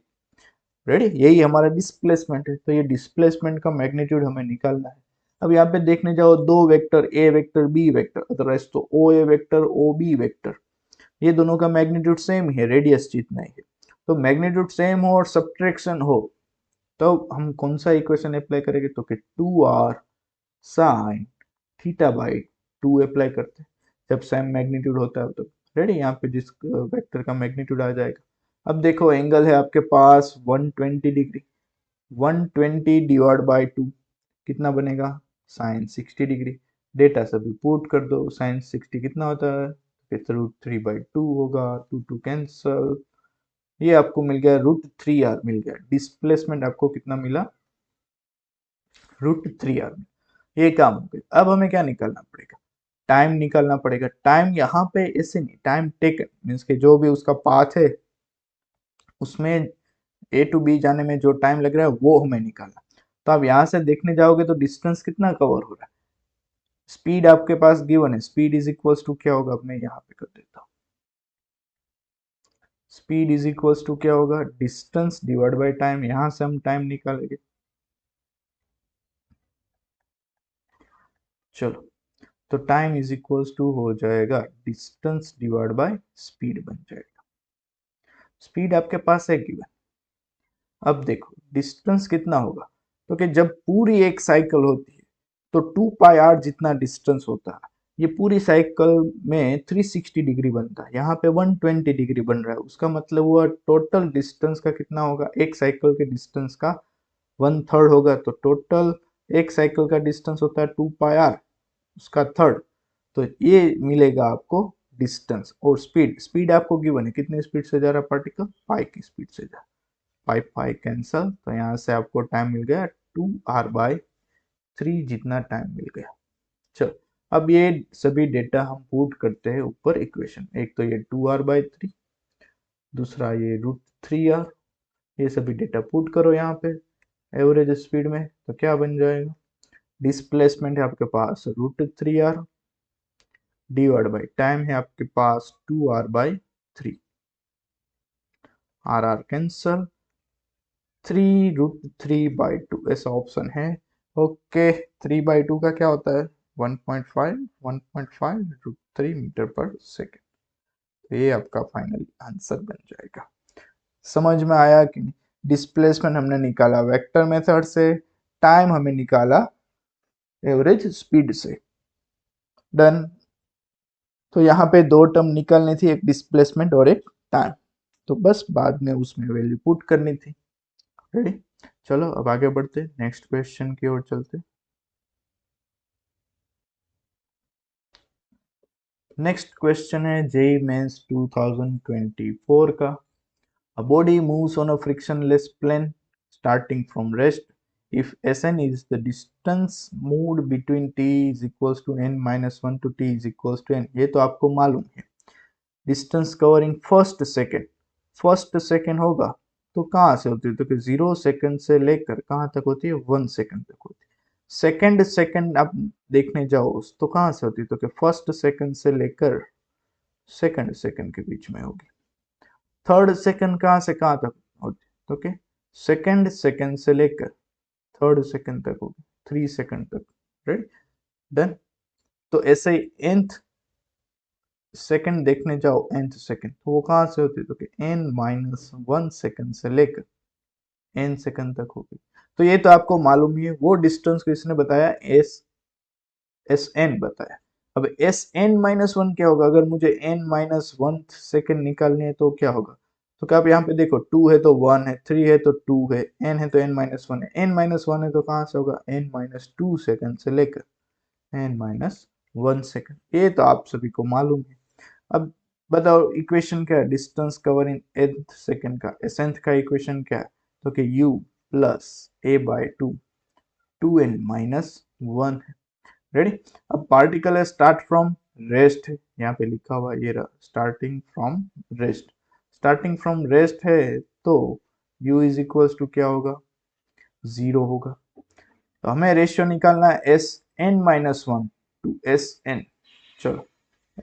रेडी? यही हमारा डिस्प्लेसमेंट है, तो ये डिस्प्लेसमेंट का मैग्नीट्यूड हमें निकालना है। अब यहाँ पे देखने जाओ, दो vector A vector B vector, otherwise तो O A vector O B vector, ये दोनों का मैग्नीट्यूड सेम ही है, रेडियस जितना ही है। तो मैग्नीट्यूड सेम हो और सब्ट्रैक्शन हो, तो हम कौन सा इक्वेशन अप्लाई करेंगे? तो कि 2r sine theta by 2 apply करते हैं जब सेम मैग्नीट्यूड होता है। तो रेडी? यहाँ पे जिस वेक्टर का मैग्नीट्यूड आ जाएगा। अब देखो, एंगल है आपके पास 120 डिग्री, 120 डिवाइड बाई 2 कितना बनेगा? Sine 60 degree. डेटा सभी पुट कर दो, साइन 60 कितना होता है? √3/2 होगा, 2 कैंसल, ये आपको मिल गया √3r मिल गया। डिस्प्लेसमेंट आपको कितना मिला? √3r। ये काम हो गया। अब हमें क्या निकालना पड़ेगा? टाइम निकालना पड़ेगा। टाइम यहाँ पे ऐसे नहीं, टाइम टेकन मीन्स के जो भी उसका पाथ है उसमें ए टू बी जाने में जो टाइम लग रहा है वो हमें निकालना। तो आप यहाँ से देखने जाओगे तो डिस्टेंस कितना कवर हो रहा है? स्पीड आपके पास गिवन है, स्पीड इज इक्वल्स टू क्या होगा? अब मैं यहाँ पे कर देता हूँ, स्पीड इज इक्वल्स टू क्या होगा? Distance divide by time. यहां से हम टाइम निकालेंगे। चलो, तो टाइम इज इक्वल्स टू हो जाएगा डिस्टेंस डिवाइड बाय स्पीड बन जाएगा। स्पीड आपके पास है गिवन। अब देखो डिस्टेंस कितना होगा? तो कि जब पूरी एक साइकिल होती है तो 2πr जितना डिस्टेंस होता है, ये पूरी साइकिल में 360 डिग्री बनता है, यहाँ पे 120 डिग्री बन रहा है। उसका मतलब हुआ टोटल डिस्टेंस का कितना होगा? एक साइकिल के डिस्टेंस का 1/3 होगा। तो टोटल एक साइकिल का डिस्टेंस होता है 2πr, उसका थर्ड। तो ये मिलेगा आपको डिस्टेंस। और स्पीड, स्पीड आपको गिवन है, कितनी स्पीड से जा रहा है पार्टिकल? पाई की स्पीड से जा रहा है। पाई पाई कैंसल, तो यहाँ से आपको टाइम मिल गया 2r/3 जितना टाइम मिल गया। चलो, अब ये सभी डेटा हम पुट करते हैं ऊपर इक्वेशन। एक तो ये 2r/3, दूसरा ये √3r, ये सभी डेटा पुट करो यहाँ पे एवरेज स्पीड में, तो क्या बन जाएगा? डिस्प्लेसमेंट है आपके पास √3r डिवाइड बाई टाइम है आपके पास 2r/3, आर आर कैंसल, 3√3/2 ऐसा ऑप्शन है। ओके, 3/2 का क्या होता है? 1.5 मीटर पर सेकेंड। ये आपका फाइनल आंसर बन जाएगा। समझ में आया कि नहीं? डिस्प्लेसमेंट हमने निकाला वेक्टर मेथड से, टाइम हमें निकाला एवरेज स्पीड से। डन। तो यहाँ पे दो टर्म निकालनी थी, एक डिस्प्लेसमेंट और एक टाइम, तो बस बाद में उसमें वैल्यू पुट करनी थी। रेडी? चलो अब आगे बढ़ते, नेक्स्ट क्वेश्चन की ओर चलते। नेक्स्ट क्वेश्चन है जेईई मेंस 2024 का। A body moves on a frictionless plane starting from rest if Sn is the distance moved between t is equals to n minus 1 to t is equals to n। ये तो आपको मालूम है। Distance covering first second होगा तो कहाँ से होती है? तो कि 0 सेकेंड से लेकर कहाँ तक होती है? 1 सेकेंड तक होती है। सेकेंड सेकेंड आप देखने जाओ तो कहाँ से होती है? तो कि फर्स्ट सेकेंड से लेकर सेकेंड सेकेंड के बीच में होगी। थर्ड सेकेंड कहाँ से कहाँ तक होती है? तो कि सेकेंड सेकेंड से लेकर थर्ड सेकेंड तक होगी, 3 सेकेंड तक। राइट? डन। तो ऐसे ही nth सेकंड देखने जाओ, nth सेकंड, तो वो कहाँ से होती है? तो कि n-1 सेकंड से लेकर n सेकंड तक होगी। तो ये तो आपको मालूम ही है। वो डिस्टेंस को इसने बताया एस एन बताया। अब एस एन माइनस वन क्या होगा, अगर मुझे एन माइनस वन सेकेंड निकालनी है तो क्या होगा, तो क्या आप यहाँ पे देखो 2 है तो 1 है, 3 है तो 2 है, n है तो n माइनस वन है, n माइनस वन है तो कहाँ से होगा, n माइनस टू सेकेंड से लेकर n माइनस वन सेकेंड। ये तो आप सभी को मालूम है। अब बताओ इक्वेशन क्या है, distance cover in nth second का एसेंथ का इक्वेशन क्या है, तो कि u plus a by two N minus one है। रेडी। अब पार्टिकल है स्टार्ट फ्रॉम रेस्ट है, यहाँ पे लिखा हुआ ये रहा starting from rest. Starting from rest है तो u इज इक्वल्स टू क्या होगा, जीरो होगा। तो हमें रेशियो निकालना है S N minus one to S N. चलो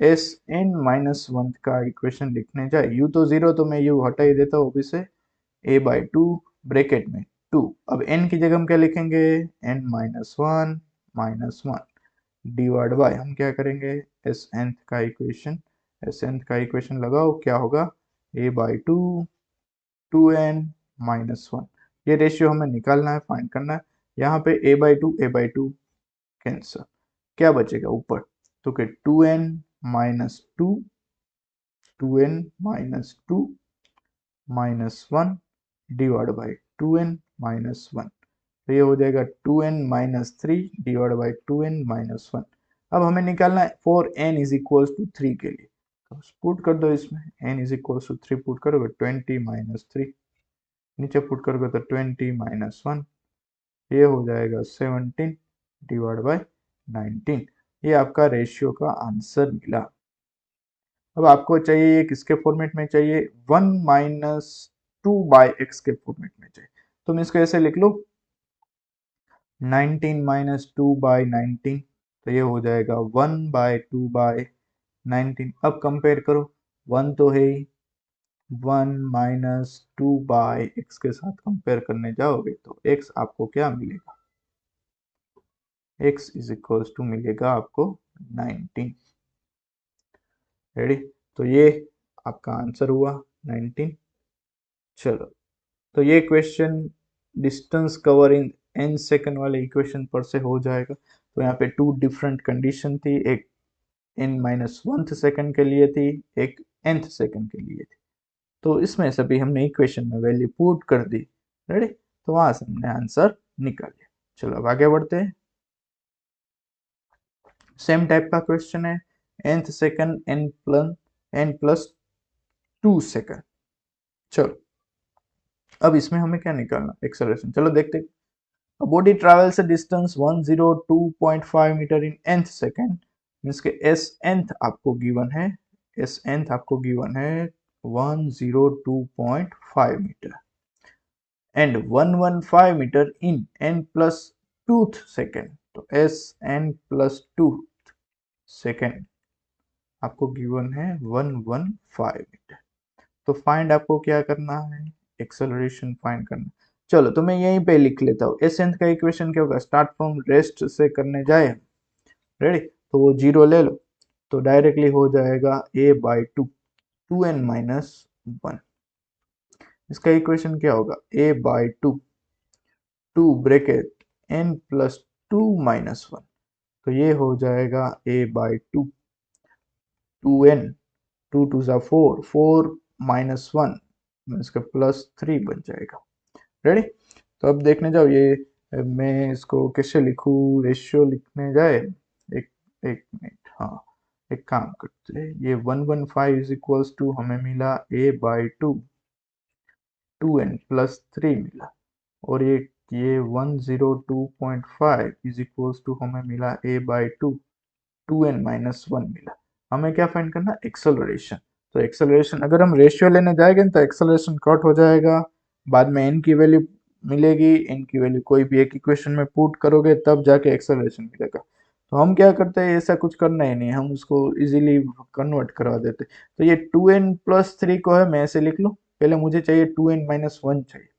एस एन माइनस वन का इक्वेशन लिखने जाए, u तो जीरो तो मैं u हटा ही देता हूँ अभी से, a बाई टू ब्रेकेट में टू। अब n की जगह हम क्या लिखेंगे, n minus one divide by हम क्या करेंगे, एस एन का इक्वेशन, एस एन का इक्वेशन लगाओ क्या होगा, a by two N minus one. ये रेशियो हमें निकालना है, फाइंड करना है। यहाँ पे a बाई टू कैंसर, क्या बचेगा ऊपर, तो कि two N minus two minus one divide by two N minus one. तो ये हो जाएगा two N minus three divide by two N minus one. अब हमें निकालना है for N is equals to three के लिए, तो पुट कर दो इसमें, N is equals to three put करोगे 20 माइनस थ्री, नीचे पुट करोगे तो 20 माइनस वन, ये हो जाएगा 17 डिवाइड बाई 19। ये आपका रेशियो का आंसर मिला। अब आपको चाहिए ये किसके फॉर्मेट में चाहिए, one minus two by x के फॉर्मेट में चाहिए। तो मैं इसको ऐसे लिख लो 19 माइनस टू बाई 19, तो ये हो जाएगा 1 बाय 2 बाय 19। अब कंपेयर करो, 1 तो है ही, 1 माइनस टू बाय एक्स के साथ कंपेयर करने जाओगे तो x आपको क्या मिलेगा, x इज इक्वल्स टू मिलेगा आपको 19। रेडी, तो ये आपका आंसर हुआ 19। चलो, तो ये क्वेश्चन डिस्टेंस कवर इन n सेकंड वाले इक्वेशन पर से हो जाएगा। तो यहाँ पे टू डिफरेंट कंडीशन थी, एक n माइनस वन सेकेंड के लिए थी, एक nth सेकंड के लिए थी। तो इसमें से भी हमने इक्वेशन में वैल्यू पुट कर दी। रेडी, तो वहां से हमने आंसर निकाल लिया। चलो अब आगे बढ़ते हैं। सेम टाइप का क्वेश्चन है, nth second n plus to second. चलो अब इसमें हमें क्या निकालना, एक्सेलरेशन। चलो देखते हैं। A body travels a distance 102.5 metre in nth second, means के एस nth आपको गिवन है, एस nth आपको गिवन है 102.5 मीटर एंड 115 मीटर इन n प्लस टूथ सेकेंड। तो S n plus twoth second आपको गिवन है 115 मीटर। तो फाइंड आपको क्या करना है, एक्सेलरेशन फाइंड करना। चलो तो मैं यहीं पे लिख लेता हूँ, एस एंथ का इक्वेशन क्या होगा, स्टार्ट फ्रॉम रेस्ट से करने जाए। रेडी, तो वो जीरो ले लो, तो डायरेक्टली हो जाएगा a by two N minus one. इसका इक्वेशन क्या होगा, a by two bracket n plus two minus one. तो ये हो जाएगा a by two N, two two सा फोर, फोर माइनस वन इसका प्लस थ्री बन जाएगा। रेडी, तो अब देखने जाओ ये मैं इसको कैसे लिखूं, रेशियो लिखने जाए, एक एक मिनट, हाँ एक काम करते हैं, ये 115 इज इक्वल्स टू हमें मिला a by two N plus three मिला, और ये 102.5 इज इक्वल्स टू हमें मिला a by two N minus one मिला। हमें क्या फाइंड करना, एक्सेलरेशन। तो एक्सेलरेशन अगर हम रेशियो लेने जाएंगे तो एक्सेलरेशन कट हो जाएगा, बाद में n की वैल्यू मिलेगी, n की वैल्यू कोई भी एक इक्वेशन में पुट करोगे तब जाके एक्सेलरेशन मिलेगा। तो हम क्या करते हैं, ऐसा कुछ करना ही नहीं, हम उसको इजीली कन्वर्ट करवा देते। तो ये टू एन प्लस थ्री को है, मैं ऐसे लिख लूँ, पहले मुझे चाहिए टू एन माइनस वन चाहिए,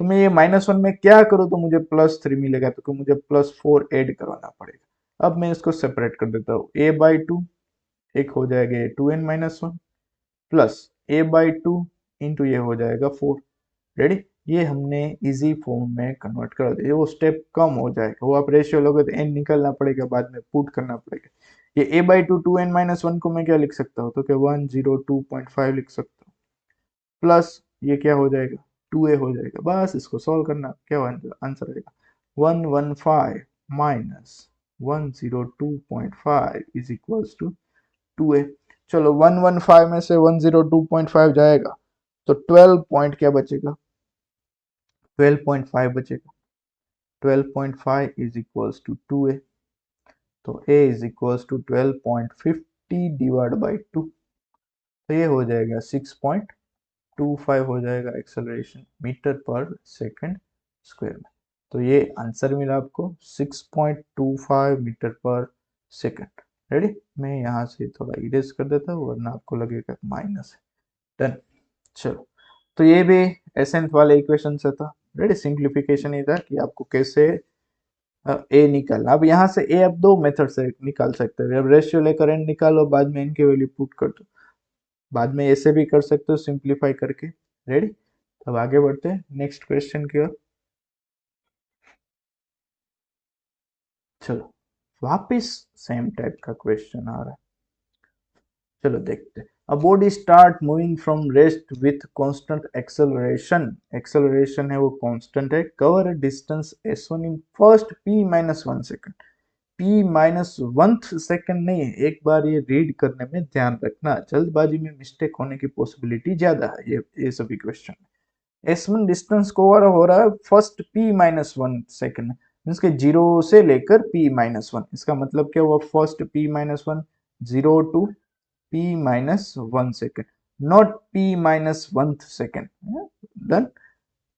तो मैं ये माइनस वन में क्या करूँ तो मुझे प्लस थ्री मिलेगा, तो मुझे प्लस फोर ऐड करवाना पड़ेगा। अब मैं इसको सेपरेट कर देता हूँ, a बाई टू एक हो जाएगा ये two N minus one plus a by two into ये हो जाएगा फोर। रेडी, ये हमने इजी फॉर्म में कन्वर्ट कर दिया, वो स्टेप कम हो जाएगा, वो आप रेशियो लोगे तो एन निकालना पड़ेगा, बाद में पुट करना पड़ेगा। ये a/2 2n-1 को मैं क्या लिख सकता हूँ, तो क्या 102.5 लिख सकता हूँ, प्लस ये क्या हो जाएगा 2a हो जाएगा। बस इसको सॉल्व करना, क्या आंसर आएगा 115 minus 102.5 is equals to 2a। चलो 115 में से 102.5 जाएगा तो 12 पॉइंट क्या बचेगा, 12.5 बचेगा। 12.5 इज इक्वल्स टू 2a, तो a is equals to 12.50 divide by 2, तो ये हो जाएगा 6.25 हो जाएगा acceleration metre per second square में। तो ये आंसर मिला आपको 6.25 मीटर पर सेकंड। रेडी, मैं यहाँ से थोड़ा इरेज कर देता हूँ वरना आपको लगेगा माइनस है। डन। चलो, तो ये भी एसेंट वाले इक्वेशन से था। रेडी, सिंप्लीफिकेशन ये था कि आपको कैसे ए निकालना। अब यहाँ से ए आप दो मेथड से निकाल सकते हो, अब रेशियो लेकर एन निकालो, बाद में इनकी वैल्यू पुट कर दो, बाद में ऐसे भी कर सकते हो सिंप्लीफाई करके। रेडी, अब आगे बढ़ते हैं नेक्स्ट क्वेश्चन की ओर। चलो, वापिस सेम टाइप का क्वेश्चन आ रहा है, चलो देखते हैं। A body start moving from rest with constant acceleration, acceleration है वो constant है, cover a distance s1 in first p-1 second, p-1th second नहीं है, एक बार ये रीड करने में ध्यान रखना, जल्दबाजी में मिस्टेक होने की पॉसिबिलिटी ज्यादा है। ये सभी क्वेश्चन s1 डिस्टेंस कवर हो रहा है फर्स्ट p-1 सेकंड, मीन्स के 0 से लेकर p-1, इसका मतलब क्या हुआ, first p-1 0 to p-1 second, not p-1th second, then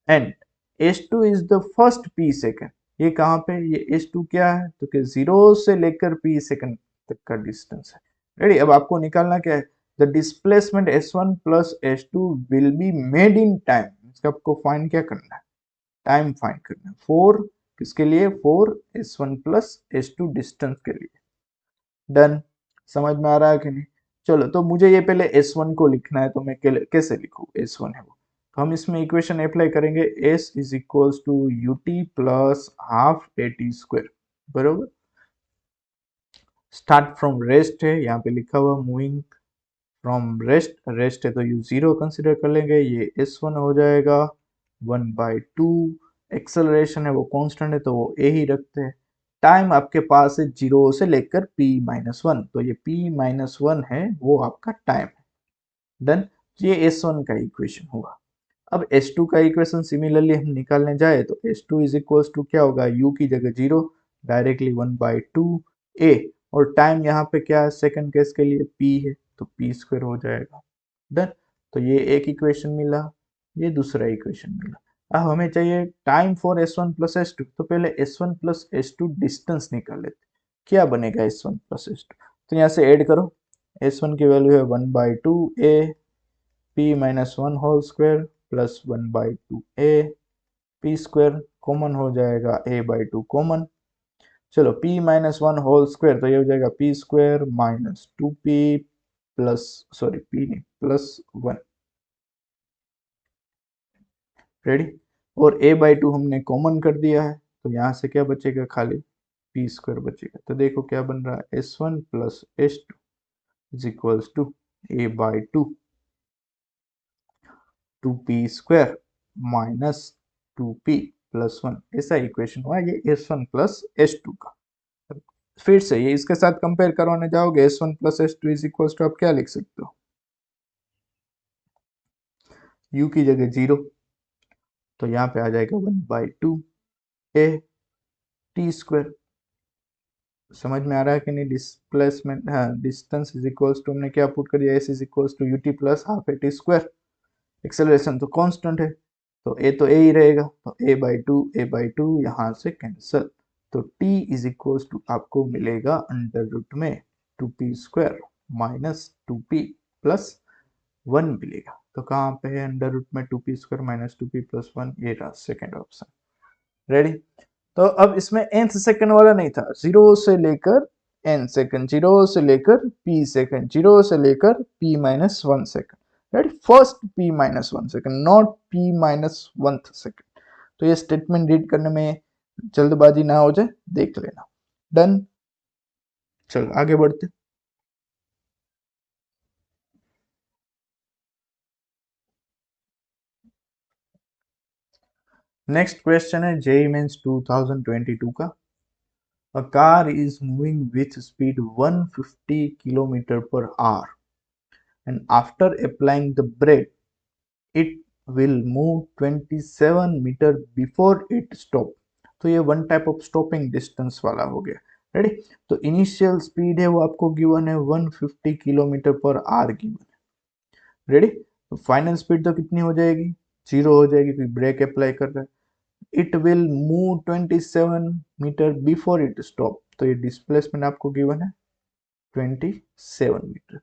and s2 is the first p second, ये कहाँ पे, ये s2 क्या है, तो कि 0 से लेकर p सेकंड तक का डिस्टेंस है। रेडी, अब आपको निकालना क्या है, द डिस्प्लेसमेंट s1 प्लस s2 will be made in time, इसका आपको फाइंड क्या करना है, टाइम फाइंड करना है, फोर किसके लिए, फोर s1 प्लस s2 डिस्टेंस के लिए। डन, समझ में आ रहा है कि नहीं। चलो, तो मुझे ये पहले s1 को लिखना है, तो मैं कैसे लिखूँ, s1 है वो, तो हम इसमें इक्वेशन अप्लाई करेंगे, s is equals to ut plus half at square, बरोबर। स्टार्ट फ्रॉम रेस्ट है, यहाँ पे लिखा हुआ मूविंग फ्रॉम रेस्ट, रेस्ट है तो u जीरो कंसिडर कर लेंगे, ये s1 हो जाएगा 1/2, एक्सेलरेशन है वो कांस्टेंट है तो वो a ही रखते हैं, टाइम आपके पास है 0 से लेकर p-1, तो ये p-1 है वो आपका टाइम है। डन, ये s1 का इक्वेशन हुआ। अब s2 का इक्वेशन सिमिलरली हम निकालने जाए तो s2 इज इक्वल्स टू क्या होगा, u की जगह 0, डायरेक्टली 1/2 a, और टाइम यहाँ पे क्या है, सेकंड केस के लिए p है तो p स्क्वायर हो जाएगा। डन, तो ये एक इक्वेशन मिला, ये दूसरा इक्वेशन मिला। अब हमें चाहिए टाइम फॉर s1 प्लस s2, तो पहले s1 प्लस s2 डिस्टेंस निकाल लेते, क्या बनेगा s1 प्लस s2, तो यहाँ से ऐड करो, s1 की वैल्यू है 1/2 a p-1 whole square plus 1/2 a, p square common हो जाएगा, a/2 कॉमन, चलो p-1 होल स्क्वायर, तो ये हो जाएगा p square minus 2p plus, sorry p नहीं प्लस 1। रेडी, और a/2 हमने कॉमन कर दिया है, तो यहाँ से क्या बचेगा, खाली p स्क्वायर बचेगा, तो देखो क्या बन रहा है, s1 प्लस s2 is equals to a/2 2p square minus 2p plus 1, ऐसा इक्वेशन हुआ ये s1 प्लस s2 का। फिर से ये इसके साथ कंपेयर करवाने जाओगे, s1 प्लस s2 इज इक्वल्स टू आप क्या लिख सकते हो, u की जगह 0, तो यहाँ पे आ जाएगा 1/2 a t स्क्वायर। समझ में आ रहा है कि नहीं, डिस्प्लेसमेंट, हाँ, डिस्टेंस इज इक्वल्स टू हमने क्या पुट कर दिया, s is equals to ut plus half a t square, acceleration तो कांस्टेंट है तो a तो a ही रहेगा, तो a/2 यहाँ से कैंसिल, तो t इज इक्वल्स टू आपको मिलेगा अंडर रूट में 2p square minus 2p plus 1 मिलेगा, तो कहाँ पे है अंडर रूट में 2p square minus 2p plus 1, ये रहा सेकेंड ऑप्शन। रेडी, तो अब इसमें nth सेकंड वाला नहीं था, 0 से लेकर n सेकंड, 0 से लेकर p सेकंड, 0 से लेकर p-1 second, right, first p minus 1 second, not p minus 1 second. तो ये स्टेटमेंट रीड करने में जल्दबाजी ना हो जाए, देख लेना। डन, चलो आगे बढ़ते। नेक्स्ट क्वेश्चन है जेईई मेंस 2022 का। A car is moving with speed 150 km per hour, and after applying the brake, it will move 27 metre before it stop। तो ये one type of stopping distance वाला हो गया। रेडी, तो initial speed है वो आपको गिवन है 150 किलोमीटर पर आवर गिवन है। रेडी, तो फाइनल स्पीड तो कितनी हो जाएगी, जीरो हो जाएगी क्योंकि ब्रेक अप्लाई कर रहा है। It will move 27 metre before it stop, तो ये डिस्प्लेसमेंट आपको गिवन है 27 metre.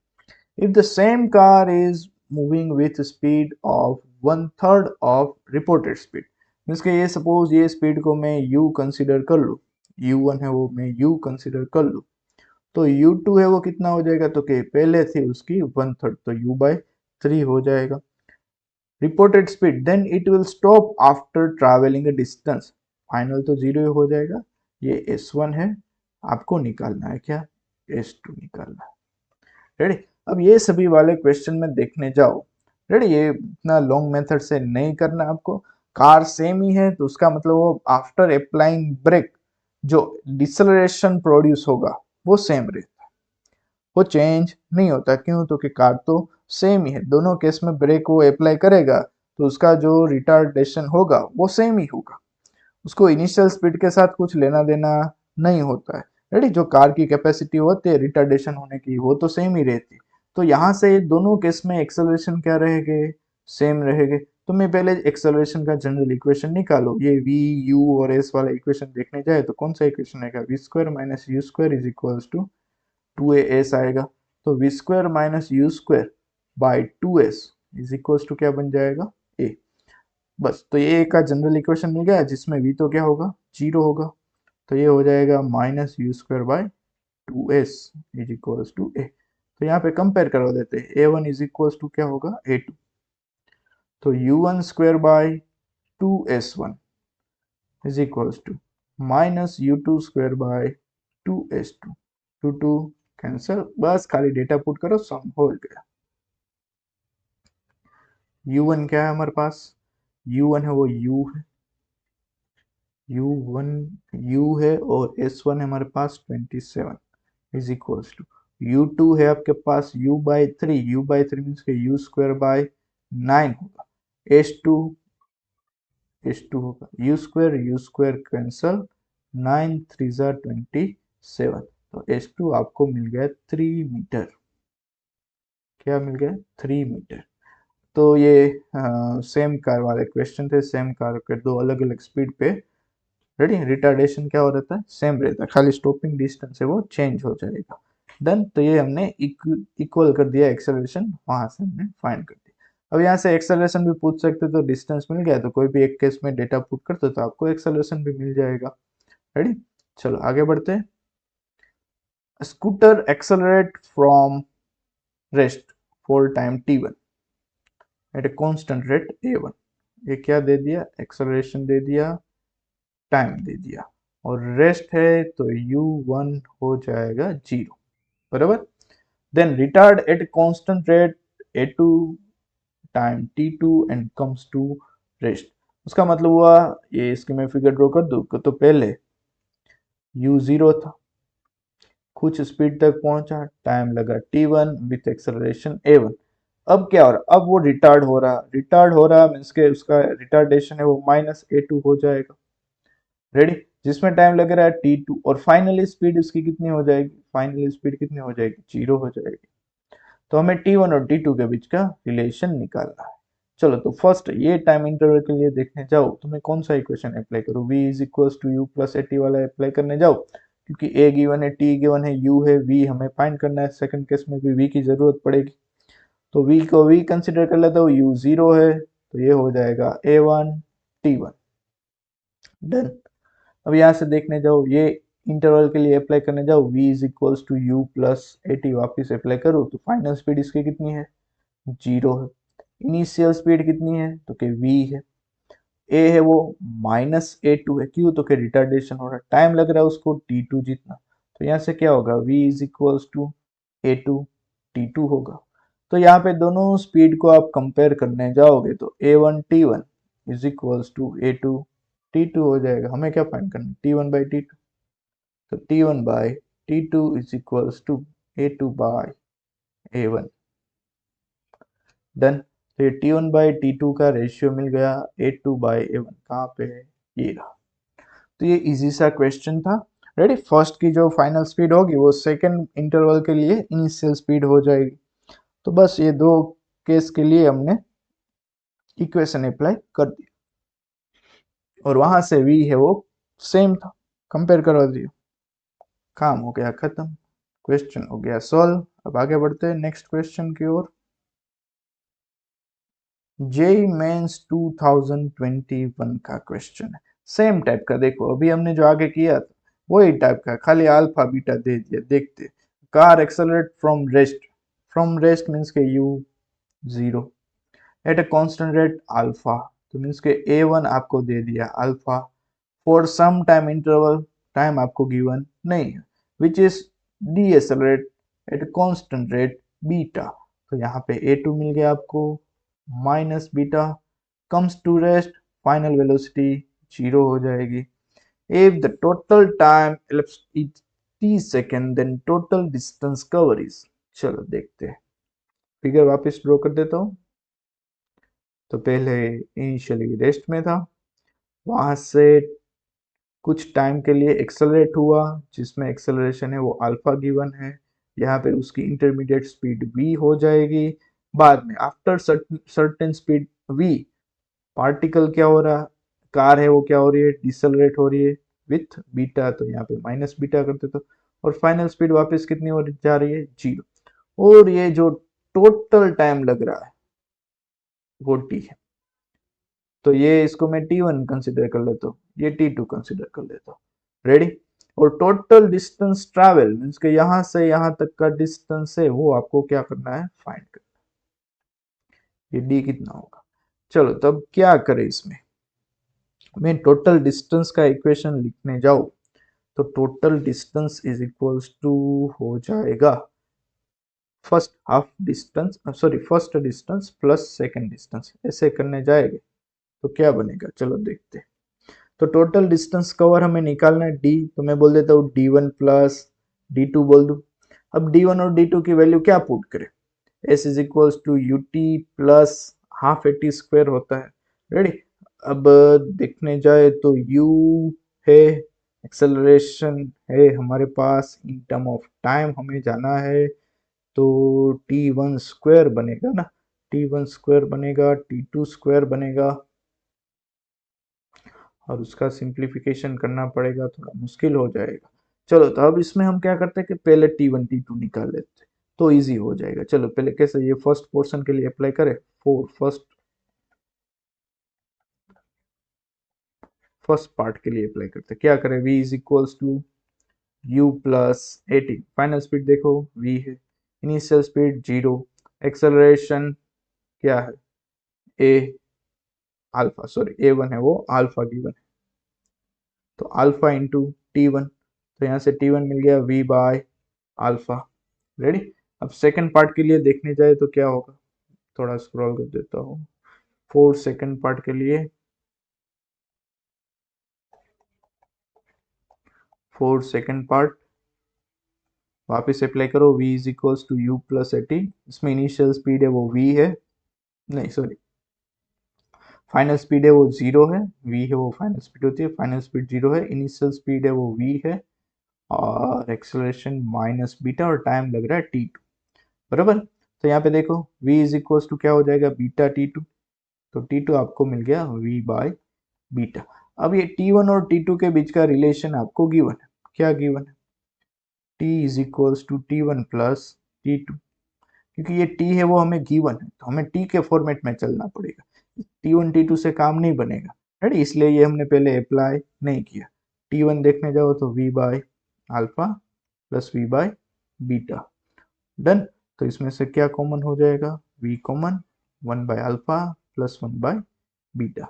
If the same car is moving with speed of 1/3 of reported speed, means के ये सपोज ये स्पीड को मैं u कंसिडर कर लूँ, u1 है वो मैं u कंसिडर कर लूँ, तो u2 है वो कितना हो जाएगा, तो कि पहले थी उसकी 1/3, तो u/3 हो जाएगा। Reported speed, then it will stop after travelling a distance, final तो जीरो हो जाएगा। ये s1 है, आपको निकालना है क्या, s2 निकालना है। रेडी, अब ये सभी वाले क्वेश्चन में देखने जाओ। रेडी, ये इतना लॉन्ग मेथड से नहीं करना आपको। कार सेम ही है तो उसका मतलब वो आफ्टर अप्लाइंग ब्रेक जो डिसलरेशन प्रोड्यूस होगा वो सेम रहता है, वो चेंज नहीं होता। क्यों, तो कि कार तो सेम ही है, दोनों केस में ब्रेक वो अप्लाई करेगा तो उसका जो रिटार्डेशन होगा वो सेम ही होगा, उसको इनिशियल स्पीड के साथ कुछ लेना देना नहीं होता है। रेडी, जो कार की कैपेसिटी होती है रिटार्डेशन होने की वो तो सेम ही रहती है। तो यहाँ से दोनों केस में एक्सेलरेशन क्या रहेंगे, सेम रहेंगे। तो मैं पहले एक्सेलरेशन का जनरल इक्वेशन निकालो, ये v u और s वाला इक्वेशन देखने जाए तो कौन सा इक्वेशन आएगा, v square minus you square is equals to 2as आएगा। तो v square minus you square by 2s is equals to क्या बन जाएगा, a। बस, तो ये का जनरल इक्वेशन मिल गया जिसमें v तो क्या होगा, जीरो होगा। तो ये हो जाएगा minus you square by 2s is equals to a। तो यहाँ पे कंपेयर करवा देते हैं, a1 इज इक्वल्स टू क्या होगा, a2। तो u1 square by 2s1 is equals to minus u2 square by 2s2। 2 cancel, बस खाली डेटा पुट करो, सम हो गया। u1 क्या है हमारे पास, u1 है वो u है, u1 u है और s1 है हमारे पास 27 इज इक्वल्स टू u2 है आपके पास u/3, u/3 मीन्स के u स्क्वायर बाय 9 होगा, s2 होगा u स्क्वायर कैंसल, 9 3 जा 27, तो s2 आपको मिल गया 3 मीटर। क्या मिल गया, 3 मीटर। तो ये सेम कार वाले क्वेश्चन थे, सेम कार के दो अलग अलग स्पीड पे। रेडी, रिटार्डेशन क्या हो रहता है, सेम रहता है, खाली स्टॉपिंग डिस्टेंस है वो चेंज हो जाएगा। डन, तो ये हमने इक्वल कर दिया एक्सेलरेशन, वहां से हमने फाइंड कर दिया। अब यहाँ से एक्सेलरेशन भी पूछ सकते, तो डिस्टेंस मिल गया तो कोई भी एक केस में डेटा पुट करते तो आपको एक्सेलरेशन भी मिल जाएगा। रेडी, चलो आगे बढ़ते हैं। Scooter accelerate from rest for time t1 at a constant rate a1। ये क्या दे दिया, एक्सेलरेशन दे दिया, टाइम दे दिया, और रेस्ट है तो u1 हो जाएगा 0, बराबर। Then retard at constant rate a2 time t2 and comes to rest. उसका मतलब हुआ, ये इसकी मैं फिगर ड्रॉ कर दूं तो पहले u0 था, कुछ स्पीड तक पहुंचा, टाइम लगा t1 विथ एक्सेलरेशन a1। अब क्या हो रहा, अब वो रिटार्ड हो रहा मीन्स के उसका रिटार्डेशन है वो -a2 हो जाएगा। रेडी, जिसमें टाइम लग रहा है t2, और फाइनली स्पीड उसकी कितनी हो जाएगी, फाइनली स्पीड कितनी हो जाएगी, 0 हो जाएगी। तो हमें t1 और t2 के बीच का रिलेशन निकालना है। चलो, तो फर्स्ट ये टाइम इंटरवल के लिए देखने जाओ तो मैं कौन सा इक्वेशन अप्लाई करूँ, v is equals to u plus at वाला अप्लाई करने जाओ, क्योंकि a गिवन है, t गिवन है, u है, v हमें फाइंड करना है। सेकंड केस में भी v की जरूरत पड़ेगी, तो v को v कंसिडर कर लेता हूँ, u 0 है तो ये हो जाएगा a1 t1। डन, अब यहाँ से देखने जाओ, ये इंटरवल के लिए अप्लाई करने जाओ, v is equals to u plus at वापिस अप्लाई करो तो फाइनल स्पीड इसकी कितनी है, 0 है। इनिशियल स्पीड कितनी है तो कि v है। a है वो -a2 है, क्यों तो कि रिटार्डेशन हो रहा है, टाइम लग रहा है उसको t2 जितना। तो यहाँ से क्या होगा, v is equals to a2 t2 होगा। तो यहाँ पे दोनों स्पीड को आप कंपेयर करने जाओगे तो a1 t1 is equals to a2 t2 हो जाएगा। हमें क्या फाइंड करना, t1 बाई t2। तो t1 by t2 is equals to a2 by a1। Done. तो ये t1 बाई t2 का रेशियो मिल गया, a2 बाई a1 कहाँ पे है, ये रहा। तो ये इजी सा क्वेश्चन था। रेडी, फर्स्ट की जो फाइनल स्पीड होगी वो सेकंड इंटरवल के लिए इनिशियल स्पीड हो जाएगी। तो बस ये दो केस के लिए हमने इक्वेशन अप्लाई कर दी और वहां से v है वो सेम था, कंपेयर करवा दिया, काम हो गया खत्म, क्वेश्चन हो गया सॉल्व। अब आगे बढ़ते हैं नेक्स्ट क्वेश्चन की ओर। जेई मेंस 2021 का क्वेश्चन है, सेम टाइप का। देखो अभी हमने जो आगे किया था वही टाइप का, खाली अल्फा बीटा दे दिया। देखते, car accelerate from rest means के U 0 at a constant rate alpha, तो मीन्स के a1 आपको दे दिया alpha for some time interval, time आपको गिवन नहीं है, which is decelerate at constant rate beta. तो यहाँ पे a2 मिल गया आपको minus beta, comes to rest, final velocity 0 हो जाएगी। If the total time elapsed is t second then total distance cover is, चलो देखते हैं। फिगर वापस ड्रॉ कर देता हूँ। तो पहले इनिशियली रेस्ट में था, वहां से कुछ टाइम के लिए एक्सेलरेट हुआ, जिसमें एक्सेलरेशन है वो अल्फा गिवन है, यहाँ पे उसकी इंटरमीडिएट स्पीड v हो जाएगी। बाद में after certain speed v, particle क्या हो रहा, कार है वो क्या हो रही है, डिसेलरेट हो रही है विथ बीटा, तो यहाँ पे माइनस बीटा करते तो, और फाइनल स्पीड वापस कितनी हो जा रही है, 0। और ये जो टोटल टाइम लग रहा है वो t है। तो ये इसको मैं t1 कंसिडर कर लेता हूँ, ये t2 कंसिडर कर लेता हूँ। रेडी। और टोटल डिस्टेंस ट्रैवल मीन्स के यहाँ से यहाँ तक का डिस्टेंस है वो आपको क्या करना है, फाइंड करना है। ये d कितना होगा, चलो तब क्या करें इसमें। मैं टोटल डिस्टेंस का इक्वेशन लिखने जाऊँ तो total distance is equals to हो जाएगा first half distance, sorry first distance plus second distance, ऐसे करने जाएंगे तो क्या बनेगा, चलो देखते हैं। तो टोटल डिस्टेंस कवर हमें निकालना है d, तो मैं बोल देता हूँ d1 प्लस d2 बोल दूं। अब d1 और d2 की वैल्यू क्या पुट करें, s is equals to ut plus half at square होता है। रेडी। अब देखने जाए तो u है, एक्सेलरेशन है हमारे पास, इन टर्म ऑफ टाइम हमें जाना है, तो t1 स्क्वायर बनेगा ना, t1 स्क्वायर बनेगा, t2 स्क्वायर बनेगा, और उसका सिंप्लीफिकेशन करना पड़ेगा, थोड़ा मुश्किल हो जाएगा। चलो तो अब इसमें हम क्या करते हैं कि पहले t1 t2 निकाल लेते हैं तो इजी हो जाएगा। चलो पहले कैसे, ये फर्स्ट पोर्शन के लिए अप्लाई करें, फर्स्ट पार्ट के लिए अप्लाई करते हैं। क्या करें, v is equals to u plus 18, final speed देखो v है, इनिशियल स्पीड 0, एक्सेलरेशन क्या है a अल्फा, सॉरी a1 है वो अल्फा गिवन है, तो अल्फा इंटू t1, तो यहाँ से t1 मिल गया v बाय अल्फा। रेडी। अब सेकंड पार्ट के लिए देखने जाए तो क्या होगा, थोड़ा स्क्रॉल कर देता हूँ, फोर सेकंड पार्ट के लिए, फोर सेकंड पार्ट वापस अप्लाई करो, v is equals to u plus 18, इसमें इनिशियल स्पीड है वो v है, नहीं सॉरी फाइनल स्पीड है वो 0 है, v है वो फाइनल स्पीड होती है, फाइनल स्पीड 0 है, इनिशियल स्पीड है वो v है, और एक्सेलरेशन माइनस बीटा, और टाइम लग रहा है t2, बराबर। तो यहाँ पे देखो v इज इक्वल्स टू क्या हो जाएगा, बीटा t2, तो t2 आपको मिल गया v बाय बीटा। अब ये t1 और t2 के बीच का रिलेशन आपको गिवन है, क्या गिवन है, t is equals to t1 plus t2, क्योंकि ये t है वो हमें गिवन है तो हमें t के फॉर्मेट में चलना पड़ेगा, t1 t2 से काम नहीं बनेगा। राइट, इसलिए ये हमने पहले अप्लाई नहीं किया। t1 देखने जाओ तो v bye alpha plus v by beta, done. तो इसमें से क्या कॉमन हो जाएगा, v कॉमन 1/α प्लस 1/बीटा।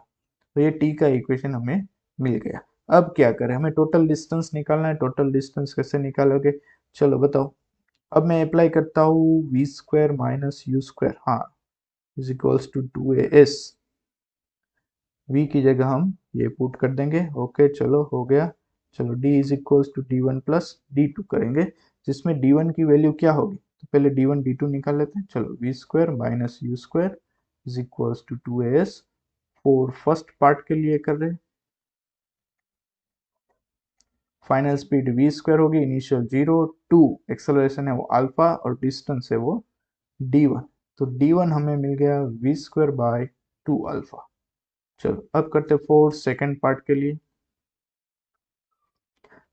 तो ये t का इक्वेशन हमें मिल गया। अब क्या करें, हमें टोटल डिस्टेंस निकालना है। टोटल डिस्टेंस कैसे निकालोगे, चलो बताओ। अब मैं अप्लाई करता हूँ V square minus you square, हाँ, is equals to 2as। v की जगह हम ये पुट कर देंगे। ओके चलो हो गया। चलो d is equals to d1 plus d2 करेंगे, जिसमें d1 की वैल्यू क्या होगी, तो पहले d1 d2 निकाल लेते हैं। चलो v square minus you square is equals to 2as। For first part के लिए कर रहे हैं, फाइनल स्पीड v स्क्वायर होगी, इनिशियल 0 2, एक्सेलरेशन है वो अल्फा और डिस्टेंस है वो d1। तो d1 हमें मिल गया v स्क्वायर बाय 2 अल्फा। चलो अब करते फोर सेकेंड पार्ट के लिए।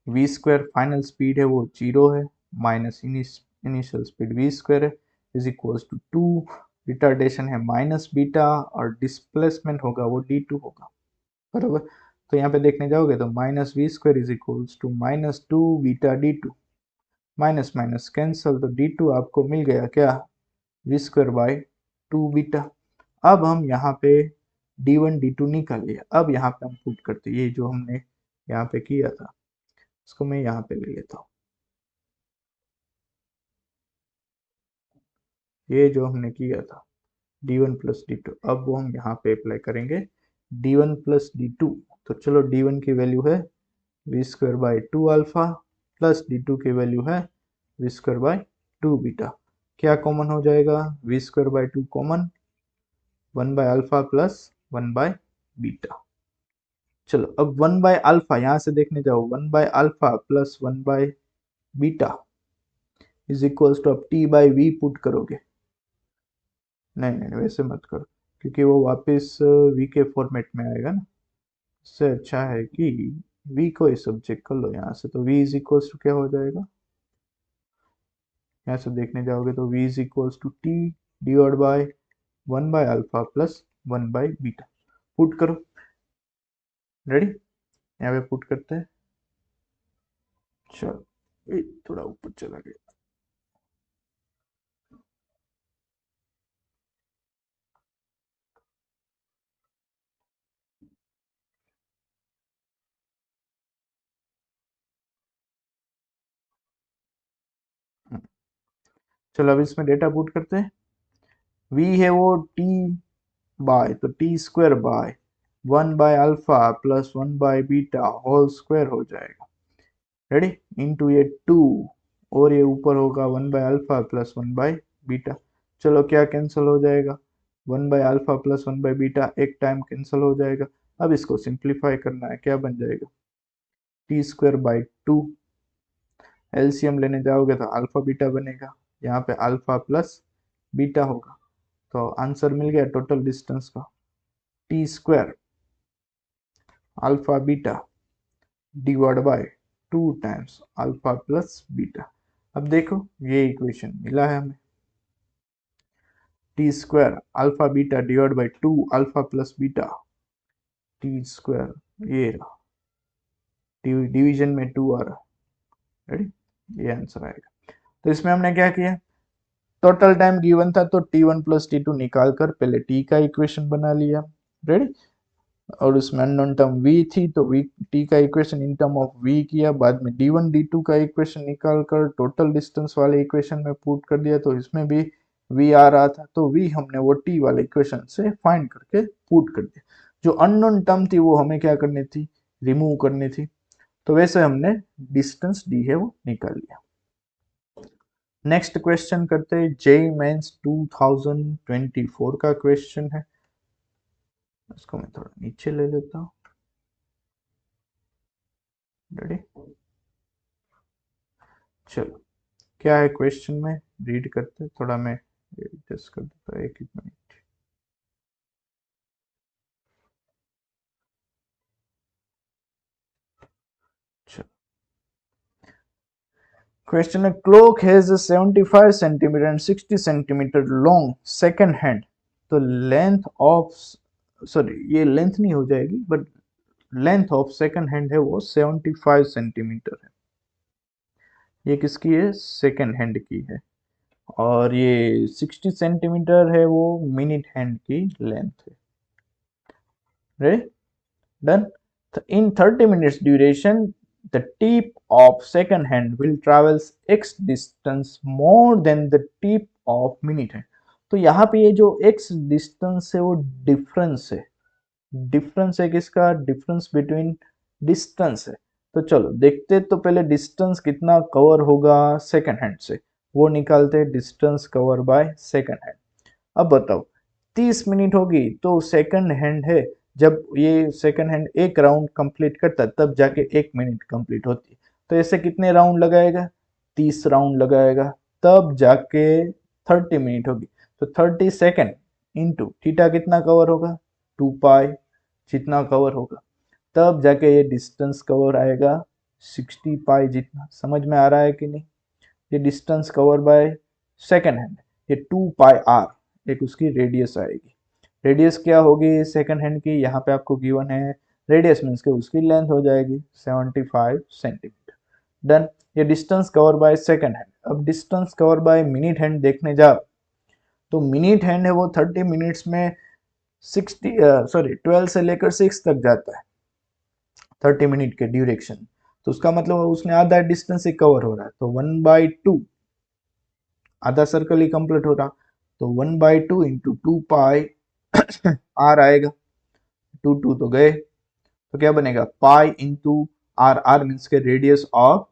v स्क्वायर फाइनल स्पीड है वो 0 है, minus initial speed v square है इज इक्वल्स टू 2, रिटार्डेशन है माइनस बीटा और डिस्प्लेसमेंट होगा वो d2 होगा, बराबर। तो यहाँ पे देखने जाओगे तो minus v square is equals to minus 2 beta d2, minus minus cancel, तो d2 आपको मिल गया क्या, वी स्क्वायर बाय 2 बीटा। अब हम यहाँ पे d1 d2 निकाल लिया। अब यहाँ पे हम पुट करते, ये जो हमने यहाँ पे किया था उसको मैं यहाँ पे ले लेता हूँ। ये जो हमने किया था d1 प्लस d2, अब वो हम यहाँ पे अप्लाई करेंगे d1 प्लस d2। तो चलो d1 की वैल्यू है v square by 2 alpha plus d2 की वैल्यू है वी स्क्वायर बाय 2 बीटा। क्या कॉमन हो जाएगा, v square by 2 common, 1 by alpha plus 1 by beta. चलो अब 1 बाय अल्फा यहाँ से देखने जाओ, 1 by alpha plus 1 by beta is equals to, अब टी बाय वी पुट करोगे, नहीं नहीं वैसे मत करो क्योंकि वो वापस वी के फॉर्मेट में आएगा ना। इससे अच्छा है कि v को ही सब्जेक्ट कर लो यहाँ से, तो v इज इक्वल्स टू क्या हो जाएगा, यहाँ से देखने जाओगे तो v is equals to t divide by 1 by alpha plus 1 by beta. Put करो, रेडी, यहाँ पे पुट करते हैं। चलो ये थोड़ा ऊपर चला गया। चलो अब इसमें डेटा पुट करते हैं। v है वो t बाय, तो t square by 1 by alpha plus 1 by beta whole square हो जाएगा, रेडी, इनटू ये 2 और ये ऊपर होगा 1 by alpha plus 1 by beta. चलो क्या कैंसिल हो जाएगा, 1 by alpha plus 1 by beta एक टाइम कैंसिल हो जाएगा। अब इसको सिंप्लीफाई करना है, क्या बन जाएगा, टी स्क्वायर बाय 2, एलसीएम लेने जाओगे तो अल्फा बीटा बनेगा, यहाँ पे अल्फा प्लस बीटा होगा। तो आंसर मिल गया टोटल डिस्टेंस का, T square alpha beta divide by 2 times alpha plus beta. अब देखो ये इक्वेशन मिला है हमें, T square alpha beta divide by 2 alpha plus beta, T square ये रहा, डिवीजन में 2 आ रहा, रेडी, ये आंसर आएगा। तो इसमें हमने क्या किया, टोटल टाइम गिवन था तो t1 प्लस t2 निकाल कर पहले t का इक्वेशन बना लिया, रेडी, और उसमें अननोन टर्म v थी तो v t का equation in term of v किया, बाद में d1 d2 का इक्वेशन निकाल कर टोटल डिस्टेंस वाले इक्वेशन में पुट कर दिया, तो इसमें भी v आ रहा था तो v हमने वो t वाले इक्वेशन से फाइंड करके पुट कर दिया। जो अननोन टर्म थी वो हमें क्या करनी थी, रिमूव करनी थी, तो वैसे हमने डिस्टेंस d है वो निकाल लिया। नेक्स्ट क्वेश्चन करते हैं, जेई मेंस 2024 का क्वेश्चन है, इसको मैं थोड़ा नीचे ले लेता हूँ, रेडी। चलो क्या है क्वेश्चन में, रीड करते हैं, थोड़ा मैं एडजस्ट कर देता हूँ, एक मिनट। चलो क्वेश्चन है, clock has 75 centimetre and 60 centimetre long second hand, तो लेंथ ऑफ, सॉरी ये लेंथ नहीं हो जाएगी, but length of second hand है वो 75 सेंटीमीटर है। ये किसकी है, सेकंड हैंड की है। और ये 60 सेंटीमीटर है वो मिनट हैंड की लेंथ है। Ready, done. In 30 minutes duration, the tip of second hand will travels x distance more than the tip of minute hand। तो यहाँ पे ये जो x डिस्टेंस है वो डिफरेंस है। डिफरेंस है किसका? डिफरेंस बिटवीन डिस्टेंस है। तो चलो देखते, तो पहले डिस्टेंस कितना कवर होगा सेकंड हैंड से, वो निकालते। Distance cover by second hand. अब बताओ 30 मिनट होगी तो सेकंड हैंड है, जब ये सेकंड हैंड एक राउंड कंप्लीट करता है तब जाके 1 मिनट कंप्लीट होती है। तो ऐसे कितने राउंड लगाएगा? 30 राउंड लगाएगा, तब जाके 30 मिनट होगी। तो 30 सेकंड इंटू थीटा कितना कवर होगा? 2 पाई जितना कवर होगा, तब जाके ये डिस्टेंस कवर आएगा 60 पाई जितना। समझ में आ रहा है कि नहीं? ये distance cover by second hand, ये 2 पाई आर एक उसकी रेडियस आएगी। रेडियस क्या होगी सेकंड हैंड की? यहाँ पे आपको गिवन है रेडियस, मीन्स के उसकी लेंथ हो जाएगी 75 सेंटीमीटर। डन। ये distance cover by second hand. अब distance cover by minute hand देखने जाओ तो मिनट हैंड है वो 30 मिनट्स में 12 से लेकर 6 तक जाता है 30 मिनट के ड्यूरेक्शन। तो उसका मतलब उसने आधा डिस्टेंस ही कवर हो रहा है, तो 1/2 आधा सर्कल ही कंप्लीट हो रहा। तो 1/2 इंटू 2 पाई आर आएगा। 2 तो गए, तो क्या बनेगा? Pi into R. R means के radius of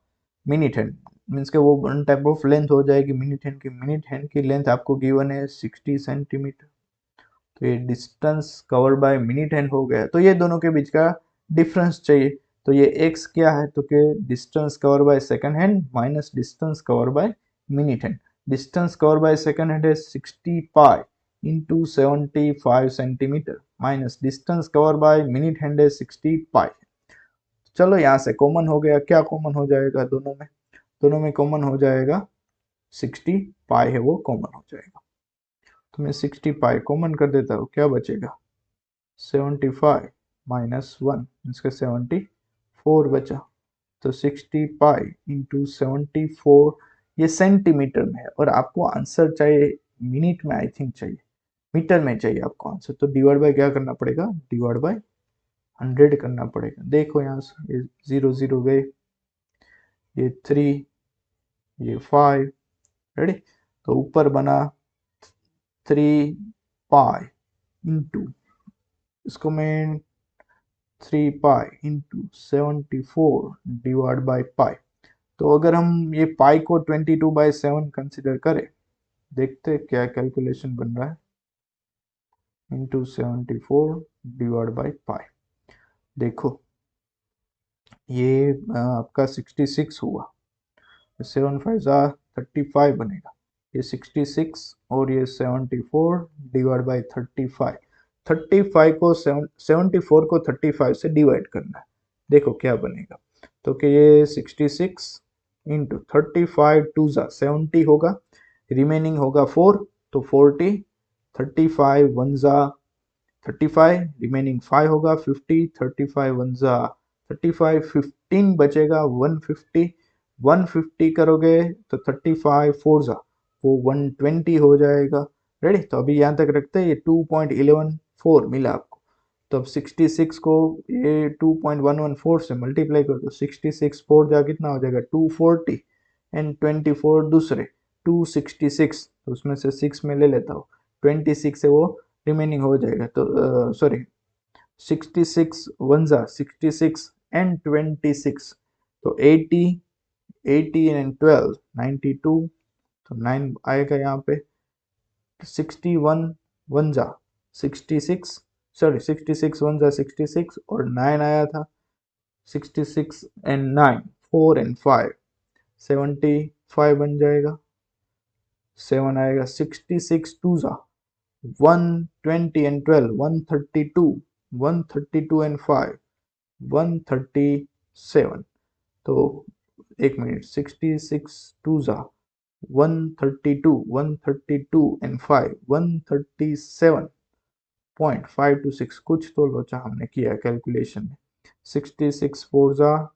minute hand, means के वो वन टाइप ऑफ लेंथ हो जाएगी मिनट हैंड की। मिनट हैंड की लेंथ आपको गिवन है 60 सेंटीमीटर। तो ये distance cover by minute hand हो गया। तो ये दोनों के बीच का डिफरेंस चाहिए। तो ये x क्या है? तो के distance cover by second hand minus distance cover by minute hand. Distance cover by second hand है 60 pi into 75 centimetre minus distance cover by minute hand है 60 पाई। चलो यहाँ से कॉमन हो गया। क्या कॉमन हो जाएगा दोनों में? दोनों में कॉमन हो जाएगा 60 पाई है वो कॉमन हो जाएगा। तो मैं 60 पाई कॉमन कर देता हूँ, क्या बचेगा? 75 माइनस 1 इसका 74 बचा। तो 60 पाई इंटू 74, ये सेंटीमीटर में है और आपको आंसर चाहिए मिनट में, आई थिंक चाहिए मीटर में चाहिए आपको आंसर। तो डिवाइड बाय क्या करना पड़ेगा? डिवाइड बाय 100 करना पड़ेगा। देखो यहाँ से ये 0 0 गए, ये 3, ये 5। रेडी। तो ऊपर बना 3 पाई इंटू, इसको मैं 3 pi into 74 divide by pi. तो अगर हम ये पाई को 22/7 कंसिडर करें, देखते क्या कैलकुलेशन बन रहा है। Into 74 divide by pi. देखो ये आपका 66 हुआ, 7 5 जा 35 बनेगा। ये 66 और ये 74 डिवाइड बाई 35। 35 को 74 को 35 से डिवाइड करना है। देखो क्या बनेगा। तो कि ये 66 इंटू 35 2 जा 70 होगा, रिमेनिंग होगा 4, तो 40। 35 1 जा 35, रिमेनिंग 5 होगा 50। 35 1 जा 35, 15 बचेगा 150। 150 करोगे तो 35 4 जा वो 120 हो जाएगा। रेडी। तो अभी यहाँ तक रखते हैं, ये 2.114 मिला आपको। तो अब 66 को ये 2.114 से मल्टीप्लाई कर दो। 66 4 जा कितना हो जाएगा? 240 एंड 24 दूसरे 266, तो उसमें से 6 में ले लेता हूँ, 26 है वो रिमेनिंग हो जाएगा। तो सॉरी 66 1 जा 66 एंड 26, तो 80 80 एंड 12 92, तो 9 आएगा यहाँ पे। 61 1 जा 66, सॉरी 66 1 जा 66 और 9 आया था। 66 एंड 9 4 एंड 5 75 बन जाएगा। 7 आएगा। 66 2 जा 120 एंड 12 132, 132 एंड 5 137। तो एक मिनट, 66 2 जा 132, 132 एंड 5 137.526। कुछ तो लोचा हमने किया कैलकुलेशन में। 66 4 जा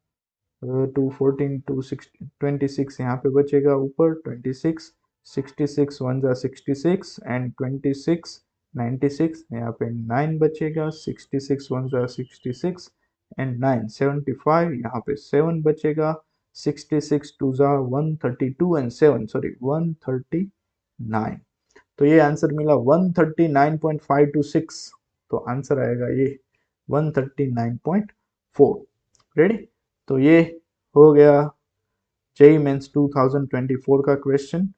214 2 26 यहाँ पे बचेगा ऊपर 26 66 1 जा 66 एंड 26 96, यहाँ पे 9 बचेगा। 66 1 जा 66 एंड 9 75, यहाँ पे 7 बचेगा। 66 2 जा 132 एंड 7 सॉरी 139। तो ये आंसर मिला 139.526। तो आंसर आएगा ये 139.4। रेडी। तो ये हो गया जेईई मेंस 2024 का क्वेश्चन।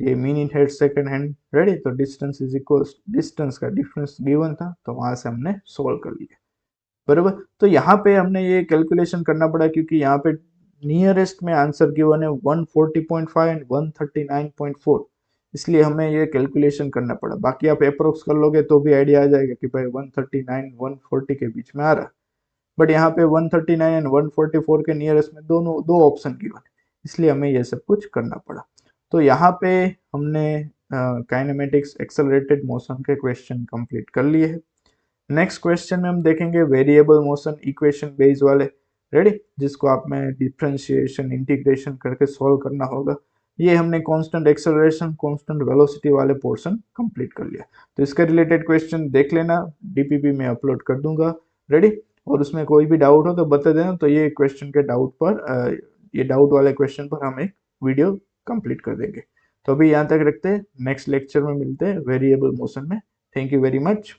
ये minute head second hand. Ready. तो डिस्टेंस इज इक्वल, डिस्टेंस का डिफरेंस गिवन था तो वहां से हमने सोल्व कर लिया। बराबर। तो यहाँ पे हमने ये कैलकुलेशन करना पड़ा क्योंकि यहाँ पे नियरेस्ट में आंसर गिवन है 140.5 एंड 139.4, इसलिए हमें ये कैलकुलेशन करना पड़ा। बाकी आप अप्रोक्स कर लोगे तो भी आइडिया आ जाएगा कि भाई 139 140 के बीच में आ रहा है। बट यहाँ पे 139 एंड 144 के नियरेस्ट में दोनों दो ऑप्शन गिवन है, इसलिए हमें ये सब कुछ करना पड़ा। तो यहाँ पे हमने काइनेमेटिक्स एक्सेलरेटेड मोशन के क्वेश्चन कंप्लीट कर लिए हैं। नेक्स्ट क्वेश्चन में हम देखेंगे वेरिएबल मोशन इक्वेशन बेस वाले। रेडी। जिसको आप में डिफरेंशिएशन इंटीग्रेशन करके सॉल्व करना होगा। ये हमने कांस्टेंट एक्सेलरेशन कांस्टेंट वेलोसिटी वाले पोर्शन कंप्लीट कर लिया। तो इसके रिलेटेड क्वेश्चन देख लेना, डीपीपी में अपलोड कर दूंगा। रेडी। और उसमें कोई भी डाउट हो तो बता देना। तो ये क्वेश्चन के डाउट पर ये डाउट वाले क्वेश्चन पर हम एक वीडियो कंप्लीट कर देंगे। तो अभी यहाँ तक रखते हैं, नेक्स्ट लेक्चर में मिलते हैं वेरिएबल मोशन में। Thank you very much.